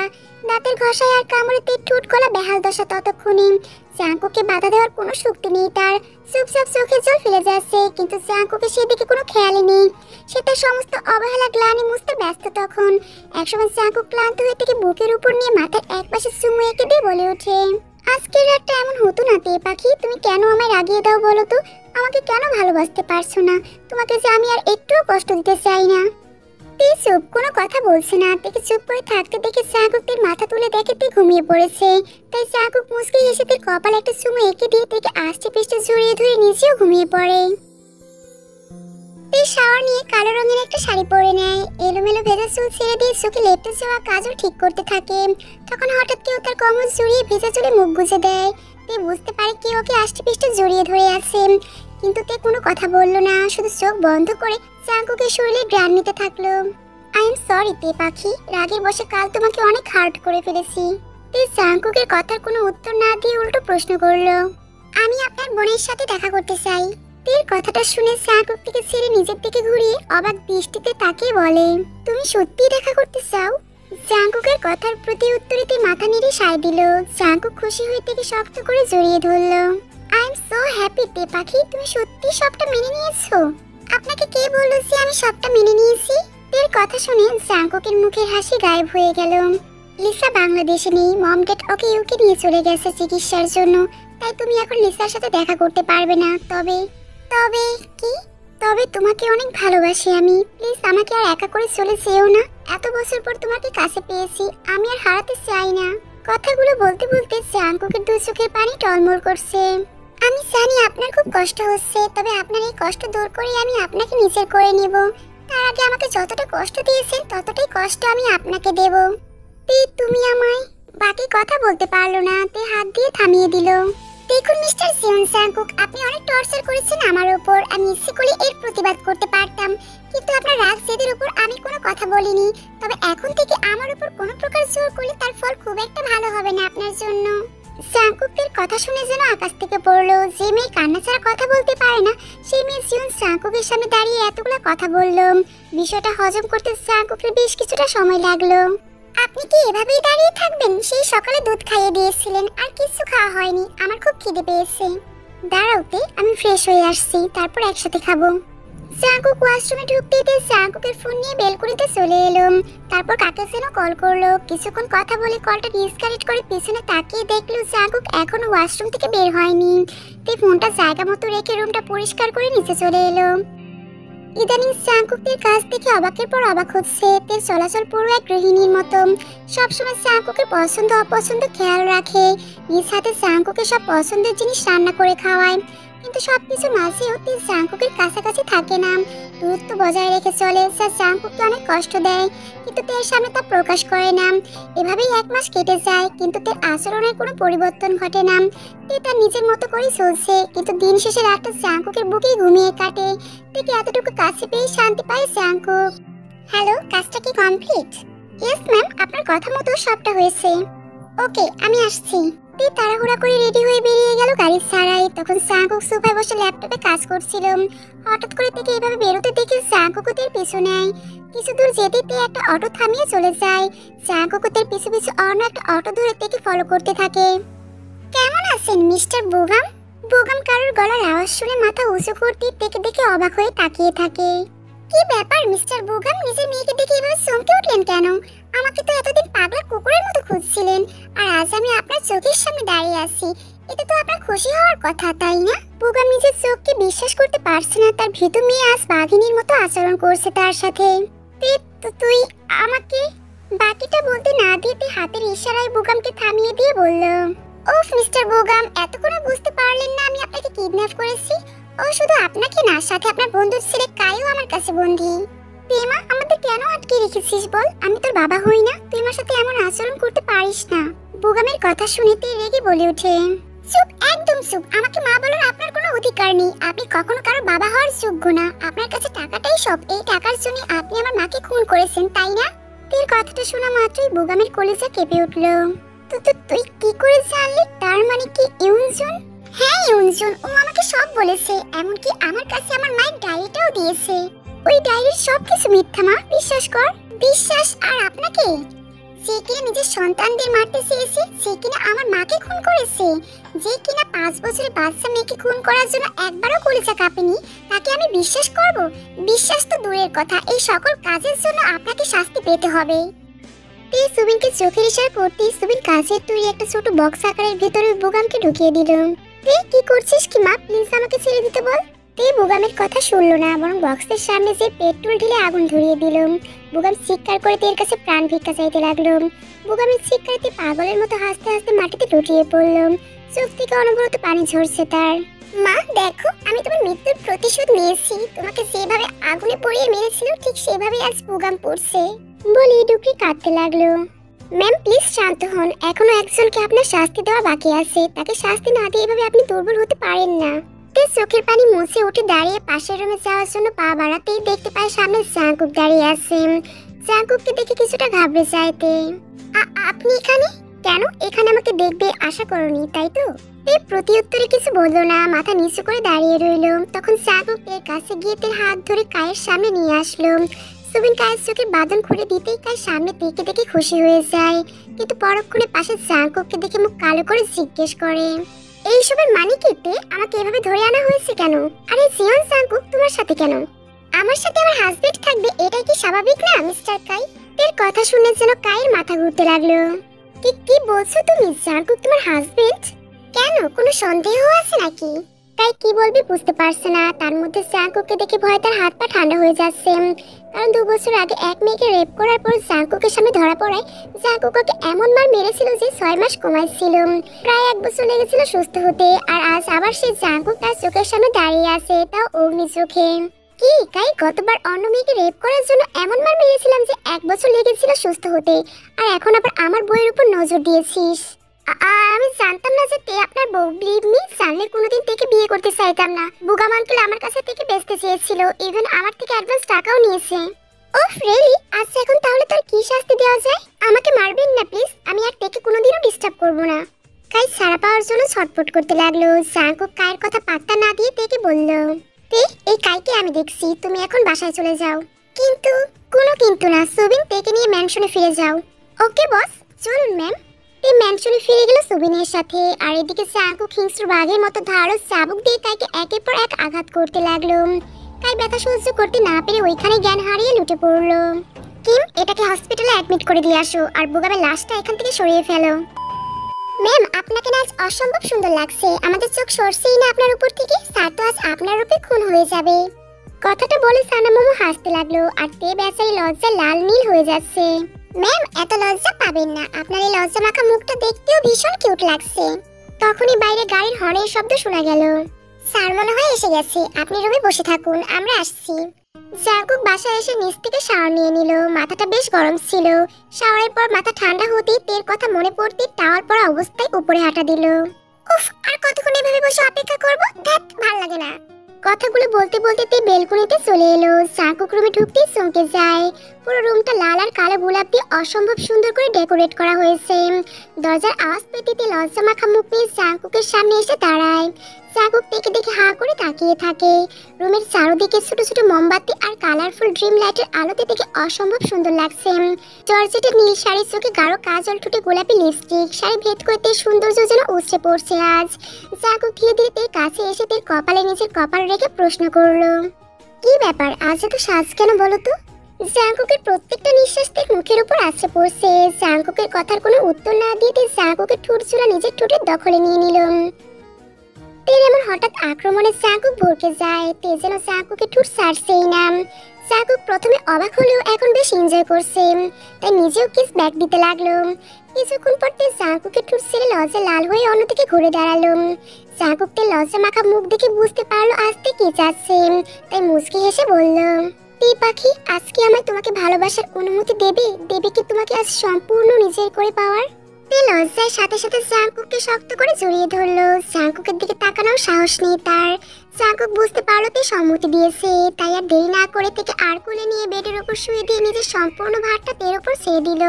S1: দাঁতের ঘষায় আর কামড়ে তের ঠোঁট গলা বেহাল দশা ততক্ষণে। জাঙ্কুককে বাধা দেওয়ার কোনো শক্তি নেই তার। চুপচাপ চোখে জল ফেলে যাচ্ছে, কিন্তু জাঙ্কুকের সেদিকে কোনো খেয়ালই নেই। সে তার সমস্ত অবহেলা গ্লানি মুছতে ব্যস্ত তখন। একসময় জাঙ্কুক ক্লান্ত হয়ে থেকে বুকের উপর নিয়ে মাথার এক পাশে চুমু এঁকে দিয়ে বলে ওঠে, আজকের রাতটা এমন হতো না তে পাখি। তুমি কেন আমায় রাগিয়ে দাও বলো তো? আমাকে কেন ভালোবাসতে পারছো না? তোমাকে যে আমি আর একটুও কষ্ট দিতে চাই না। তে চুপ, কোনো কথা বলছে না। তেকে চুপ করে থাকতে দেখে জাঙ্কুক তের মাথা তুলে দেখে তে ঘুমিয়ে পড়েছে। তাই জাঙ্কুক মুচকি হেসে তের কপালে একটা চুমু এঁকে দিয়ে তেকে আষ্টে পিষ্টে জড়িয়ে ধরে নিজেও ঘুমিয়ে পড়ে। তে শাওয়ার নিয়ে কালো রঙের একটা শাড়ি পরে নেয়। এলোমেলো ভেজা চুল ছেড়ে দিয়ে চোখে লেপটে যাওয়া কাজল ঠিক করতে থাকে। তখন হঠাৎ কেউ তার কমর জড়িয়ে ভেজা চুলে মুখ গুজে দেয়। তে বুঝতে পারে কেউ ওকে আষ্টে পিষ্টে জড়িয়ে ধরে আছে, কিন্তু তে কোনো কথা বলল না, শুধু চোখ বন্ধ করে জাঙ্কুকের শরীরে গ্রান নিতে থাকলো। আই এম সরি তে পাখি, রাগের বশে কাল তোমাকে অনেক হার্ট করে ফেলেছি। তে জাঙ্কুকের কথার কোনো উত্তর না দিয়ে উল্টো প্রশ্ন করলো, আমি আপনার বোনের সাথে দেখা করতে চাই। তের কথাটা শুনে জাঙ্কুক থেকে ছেড়ে নিজের দিকে ঘুরিয়ে অবাক দৃষ্টিতে তাকিয়ে বলে, তুমি সত্যি দেখা করতে চাও? জাঙ্কুকের কথার প্রতি উত্তরিতে মাথা নেড়ে সায় দিল। জাঙ্কুক খুশি হয়ে থেকে শক্ত করে জড়িয়ে ধরলো। আই এম সো হ্যাপি তে পাখি, তুমি সত্যি সবটা মেনে নিয়েছো? আপনাকে কে বললো যে আমি সবটা মেনে নিয়েছি? তের কথা শুনে জাঙ্কুকের মুখের হাসি গায়েব হয়ে গেল। লিসা বাংলাদেশে নেই, মম ড্যাড ওকে ইউকে নিয়ে চলে গেছে চিকিৎসার জন্য। তাই তুমি এখন লিসার সাথে দেখা করতে পারবে না। তবে তবে কি? তবে তোমাকে অনেক ভালোবাসি আমি। প্লিজ আমাকে আর একা করে চলে যেও না। এত বছর পর তোমাকে কাছে পেয়েছি, আমি আর হারাতে চাই না। কথাগুলো বলতে বলতে জাঙ্কুকের দু চোখের পানি টলমল করছে। আমি জানি আপনার খুব কষ্ট হচ্ছে, তবে আপনার এই কষ্ট দূর করে আমি আপনাকে নিজের করে নেব। তার আগে আমাকে যতটা কষ্ট দিয়েছেন ততটাই কষ্ট আমি আপনাকে দেব। তে তুমি আমায়। বাকি কথা বলতে পারলো না। তে হাত দিয়ে থামিয়ে দিল। দেখুন মিস্টার সিওন সাংকুক, আপনি অনেক টর্চার করেছেন আমার উপর। আমি ইচ্ছে করলে এর প্রতিবাদ করতে পারতাম, কিন্তু আপনার রাগ জেদের উপর আমি কোনো কথা বলিনি। তবে এখন থেকে আমার উপর কোনো প্রকার জোর করলে তার ফল খুব একটা ভালো হবে না আপনার জন্য। সাংকুকের কথা শুনে যেন আকাশ থেকে পড়লো। যে মেয়ে কান্না ছাড়া কথা বলতে পারে না, সেই মেয়ে সিওন সাংকুকের সামনে দাঁড়িয়ে এতগুলো কথা বললো। বিষয়টা হজম করতে সাংকুকের বেশ কিছুটা সময় লাগলো। আপনি কি এভাবেই দাঁড়িয়ে থাকবেন? সেই সকালে দুধ খাইয়ে দিয়েছিলেন, আর কিছু খাওয়া হয়নি। আমার খুব খিদে পেয়েছে। দাঁড়াওতে, আমি ফ্রেশ হয়ে আসছি, তারপর একসাথে খাবো। জাঙ্কুক ওয়াশরুমে ঢুকতেই জাঙ্কুকের ফোন নিয়ে বেলকুনিতে চলে এলো। তারপর কাকে যেন কল করলো। কিছুক্ষণ কথা বলে কলটা ডিসকানেক্ট করে পিছনে তাকিয়ে দেখলো জাঙ্কুক এখনো ওয়াশরুম থেকে বের হয়নি। তাই ফোনটা জায়গা মতো রেখে রুমটা পরিষ্কার করে নিচে চলে এলো। ইদানিং জাঙ্কুকের কাছ থেকে অবাকের পর অবাক হচ্ছে। তের চলাচল পুরো এক গৃহিণীর মতো। সবসময় জাঙ্কুকের পছন্দ অপছন্দ খেয়াল রাখে। নিজ হাতে জাঙ্কুকের সব পছন্দের জিনিস রান্না করে খাওয়ায়। কিন্তু সবকিছু মাঝেও তে জাঙ্কুকের কাছাকাছি থাকে না, দূরত্ব বজায় রেখে চলে, যা জাঙ্কুককে অনেক কষ্ট দেয়। কিন্তু তের সামনে তা প্রকাশ করে না। এভাবেই 1 মাস কেটে যায়, কিন্তু তের আচরণের কোনো পরিবর্তন ঘটে না। তে তার নিজের মতো করে চলছে, কিন্তু দিন শেষে রাতটা জাঙ্কুকের বুকেই ঘুমিয়ে কাটে। তেকে এতটুকু কাছে পেয়ে শান্তি পায় জাঙ্কুক। হ্যালো, কাজটা কি কমপ্লিট? ইয়েস ম্যাম, আপনার কথা মতো সবটা হয়েছে। ওকে, আমি আসছি। তে তাড়াহুড়া করে রেডি হয়ে বেরিয়ে গেল গাড়ি ছাড়াই। তখন জাঙ্কুক সোফায় বসে ল্যাপটপে কাজ করছিল। হঠাৎ করে থেকে এভাবে বেরোতে দেখে জাঙ্কুক ওদের পিছু নেয়। কিছু দূর যেতেই তে একটা অটো থামিয়ে চলে যায়। জাঙ্কুক ওদের পিছু পিছু অন্য একটা অটো ধরে থেকে ফলো করতে থাকে। কেমন আছেন মিস্টার বোগাম? বোগাম কারোর গলার আওয়াজ শুনে মাথা উঁচু করতে থেকে দেখে অবাক হয়ে তাকিয়ে থাকে। কি ব্যাপার মিস্টার বোগাম, নিজের মেয়েকে দেখে এভাবে চমকে উঠলেন কেন? আমাকে তো এতদিন পাগলা কুকুরের মতো খুঁজছিলেন, আর আজ আমি আপনার চোখের সামনে দাঁড়িয়ে আছি। এটা তো আপনার খুশি হওয়ার কথা, তাই না? বোগাম নিজের চোখকে বিশ্বাস করতে পারছে না। তার ভীতু মেয়ে আজ বাঘিনীর মতো আচরণ করছে তার সাথে। তুই আমাকে? বাকিটা বলতে না দিয়ে হাতের ইশারায় বোগামকে থামিয়ে দিয়ে বলল, ওফ মিস্টার বোগাম, এতক্ষণ বুঝতে পারলেন না আমি আপনাকে কিডন্যাপ করেছি? ও শুধু আপনাকে না, সাথে আপনার বন্ধুর ছেলে কাইও আমার কাছে বন্দী। প্রেমা, আমাদের কেন আটকে রেখেছিস বল? আমি তোর বাবা হই না? তুই আমার সাথে এমন আচরণ করতে পারিস না। বোগামের কথা শুনে তে রেগে বলে ওঠে, চুপ, একদম চুপ। আমাকে মা বলার আপনার কোনো অধিকার নেই। আপনি কখনো কারো বাবা হওয়ার যোগ্য না। আপনার কাছে টাকাটাই সব। এই টাকার জন্য আপনি আমার মাকে খুন করেছেন, তাই না? তের কথাটা শোনা মাত্রই বোগামের কলিজা কেঁপে উঠল। তুই কি করে জানলি? তার মানে কি ইউনজুন? হ্যাঁ ইউনজুন, ও আমাকে সব বলেছে। এমনকি আমার কাছে আমার মায়ের ডায়েরিটাও দিয়েছে। ওই ডায়েরির সবকিছু মিথ্যা মা, বিশ্বাস কর। বিশ্বাস? আর আপনাকে? যে কিনা নিজের সন্তানদের মারতে চেয়েছে, যে কিনা আমার মাকে খুন করেছে, যে কিনা 5 বছরের বাচ্চা মেয়েকে খুন করার জন্য একবারও কলিজা কাঁপেনি, তাকে আমি বিশ্বাস করব? বিশ্বাস তো দূরের কথা, এই সকল কাজের জন্য আপনাকে শাস্তি পেতে হবে। তে সুবিনকে চোখের ইশারা করতে সুবিন কাচের তৈরি একটা ছোট বক্স আকারের ভেতরে বোগামকে ঢুকিয়ে দিল। তে কি করছিস কি মা? প্লিজ আমাকে ছেড়ে দিতে বল। তে বোগামের কথা শুনলো না, বরং বক্সের সামনে যে পেট্রোল ঢেলে আগুন ধরিয়ে দিল। বোগাম চিৎকার করে তের কাছে প্রাণ ভিক্ষা চাইতে লাগলো। বোগামের চিৎকারে পাগলের মতো হাসতে হাসতে মাটিতে লুটিয়ে পড়ল। চোখ থেকে অনবরত পানি ঝরছে তার। মা দেখো, আমি তোমার মৃত্যুর প্রতিশোধ নিয়েছি। তোমাকে যেভাবে আগুনে পুড়িয়ে মেরেছিল, ঠিক সেভাবেই আজ বোগাম পড়ছে বলি ডুকরি কাঁদতে লাগলো। ম্যাম প্লিজ শান্ত হন। এখনো একজনকে আপনার শাস্তি দেওয়া বাকি আছে। তাকে শাস্তি না দিয়ে এভাবে আপনি দুর্বল হতে পারেন না। তে চোখের পানি মুছে উঠে দাঁড়িয়ে পাশের রুমে যাওয়ার জন্য পা বাড়াতেই দেখতে পায় সামনে জাঙ্কুক দাঁড়িয়ে আছে। জাঙ্কুককে দেখে কিছুটা ঘাবড়ে যায় তে। আপনি এখানে কেন? এখানে আমাকে দেখবে আশা করনি, তাই তো? তে প্রতি উত্তরে কিছু বলল না, মাথা নিচু করে দাঁড়িয়ে রইল। তখন জাঙ্কুক এর কাছে গিয়ে তের হাত ধরে কায়ের সামনে নিয়ে আসলো। সুবিন কায়ের চোখের বাঁধন খুলে দিতেই কায়ের সামনে দেখে দেখে খুশি হয়ে যায়, কিন্তু পরক্ষণে পাশে জাঙ্কুককে দেখে মুখ কালো করে জিজ্ঞেস করে, এইসবের মানে কি তে? আমাকে এভাবে ধরে আনা হয়েছে কেন? আরে জিয়ন জাঙ্কুক তোমার সাথে কেন? আমার সাথে আমার হাজবেন্ড থাকবে, এটাই কি স্বাভাবিক না মিস্টার কাই? তের কথা শুনে যেন কায়ের মাথা ঘুরতে লাগলো। কি বলছো তুমি? জাঙ্কুক তোমার হাজবেন্ড? কেন, কোনো সন্দেহ আছে নাকি? তাই কি বলবি বুঝতে পারছে না। তার মধ্যে জাঙ্কুককে দেখে ভয় তার হাত পা ঠান্ডা হয়ে যাচ্ছে। কারণ 2 বছর আগে এক মেয়েকে রেপ করার পর জাঙ্কুকের সামনে ধরা পড়ায় জাঙ্কুককে এমন মার মেরেছিল যে 6 মাস কমাইছিল। প্রায় 1 বছর লেগেছিল সুস্থ হতে। আর আজ আবার সেই জাঙ্কুক তার চোখের সামনে দাঁড়িয়ে আছে, তাও অগ্নি চোখে। কি কাই, গতবার অন্য মেয়েকে রেপ করার জন্য এমন মার মেরেছিলাম যে 1 বছর লেগেছিল সুস্থ হতে, আর এখন আবার আমার বইয়ের উপর নজর দিয়েছিস? আমি জানতাম না যে তে আপনার বউ। বিলিভ মি, জানলে কোনোদিন থেকে বিয়ে করতে চাইতাম না। বুগাম আঙ্কেল আমার কাছে থেকে বেচতে চেয়েছিল, ইভেন আমার থেকে অ্যাডভান্স টাকাও নিয়েছে। Oh really? আচ্ছা এখন তাহলে তার কি শাস্তি দেওয়া যায়? আমাকে মারবেন না প্লিজ, আমি আর তেকে কোনোদিনও ডিস্টার্ব করব না। কাই ছাড়া পাওয়ার জন্য ছটফট করতে লাগলো। জাঙ্কুক কায়ের কথা পাত্তা না দিয়ে তেকে বলল, তে এই কাইকে আমি দেখছি, তুমি এখন বাসায় চলে যাও। কিন্তু কোনো কিন্তু না, সুবিন তেকে নিয়ে ম্যানশনে ফিরে যাও। ওকে বস, চলুন ম্যাম। এই ম্যানশনে ফিরে গেল সুবিনের সাথে। আর এদিকে জাঙ্কুক হিংস্র বাঘের মতো ধারালো চাবুক দিয়ে কাইকে একের পর এক আঘাত করতে লাগলো। কাই ব্যথা সহ্য করতে না পেরে ওইখানে জ্ঞান হারিয়ে লুটে পড়লো। কিম, এটাকে হসপিটালে অ্যাডমিট করে দিয়ে আসো আর বুগামের লাশটা এখান থেকে সরিয়ে ফেলো। ম্যাম, আপনাকে না আজ অসম্ভব সুন্দর লাগছে, আমাদের চোখ সরছেই না আপনার উপর থেকে। স্যার তো আজ আপনার রূপে খুন হয়ে যাবে। কথাটা বলে সানা মোমো হাসতে লাগলো আর তে বেচারি লজ্জা লাল নীল হয়ে যাচ্ছে। ম্যাম, এত লজ্জা পাবেন না, আপনার এই লজ্জা মাখা মুখটা দেখতেও ভীষণ কিউট লাগছে। তখনই বাইরে গাড়ির হর্নের শব্দ শোনা গেল। স্যার মনে হয় এসে গেছে, আপনি রুমে বসে থাকুন, আমরা আসছি। জাঙ্কুক বাসায় এসে নিচ থেকে শাওয়ার নিয়ে নিল। মাথাটা বেশ গরম ছিল। শাওয়ারের পর মাথা ঠান্ডা হতেই তের কথা মনে পড়তে টাওয়ার পরা অবস্থায় উপরে হাঁটা দিল। উফ, আর কতক্ষণ এভাবে বসে অপেক্ষা করব? ধ্যাৎ, ভাল লাগে না। কথাগুলো বলতে বলতে তে বেলকনিতে চলে এলো। জাঙ্কুক রুমে ঢুকতেই চমকে যায়। পুরো রুমটা লাল আর কালো গোলাপ দিয়ে অসম্ভব সুন্দর করে ডেকোরেট করা হয়েছে। দরজার আওয়াজ পেতে তে লজ্জা মাখা মুখ নিয়ে জাঙ্কুকের সামনে এসে দাঁড়ায়। জাঙ্কুক তেকে দেখে হাঁ করে তাকিয়ে থাকে। রুমের চারদিকে ছোট ছোট মোমবাতি আর কালারফুল ড্রিম লাইটের আলোতে দেখে অসম্ভব সুন্দর লাগছে। জর্জেটে নীল শাড়ি, চোখে গাঢ় কাজল, ঠোঁটে গোলাপি লিপস্টিক, শাড়ি ভেদ করতে সৌন্দর্য যেন উছড়ে পড়ছে আজ। জাঙ্কুক ধীরে ধীরে তের কাছে এসে তের কপালে নিজের কপাল রেখে প্রশ্ন করলো, কি ব্যাপার, আজ এত সাজ কেন বলো তো? জাঙ্কুকের প্রত্যেকটা নিঃশ্বাস তের মুখের উপর আছড়ে পড়ছে। জাঙ্কুকের কথার কোনো উত্তর না দিয়ে তে জাঙ্কুকের ঠোঁট জোড়া নিজের ঠোঁটের দখলে নিয়ে নিল। তের এমন হঠাৎ আক্রমণে জাঙ্কুক ভরকে যায়। তে যেন জাঙ্কুকের ঠোঁট ছাড়ছেই না। জাঙ্কুক প্রথমে অবাক হলেও এখন বেশ এনজয় করছে, তাই নিজেও কিস ব্যাক দিতে লাগলো। কিছুক্ষণ পর তে জাঙ্কুকের ঠোঁট ছেড়ে লজ্জা লাল হয়ে অন্যদিকে ঘুরে দাঁড়ালো। জাঙ্কুক তে লজ্জা মাখা মুখ দেখে বুঝতে পারলো আজকে কি চাচ্ছে, তাই মুচকি হেসে বলল, তে পাখি, আজকে আমায় তোমাকে ভালোবাসার অনুমতি দেবে? দেবে কি তোমাকে আজ সম্পূর্ণ নিজের করে পাওয়ার? তে লজ্জার সাথে সাথে জাঙ্কুককে শক্ত করে জড়িয়ে ধরলো। জাঙ্কুকের দিকে তাকানোর সাহস নেই তার। জাঙ্কুক বুঝতে পারলো তে সম্মতি দিয়েছে, তাই আর দেরি না করে থেকে আর কোলে নিয়ে বেডের উপর শুয়ে দিয়ে নিজের সম্পূর্ণ ভারটা তের উপর ছেড়ে দিল।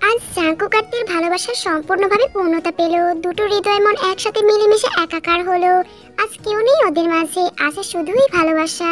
S1: আজ জাঙ্কুক আর তের ভালোবাসার সম্পূর্ণভাবে পূর্ণতা পেল। দুটো হৃদয় মন একসাথে মিলেমিশে একাকার হলো। আজ কেউ নেই ওদের মাঝে, আছে শুধুই ভালোবাসা।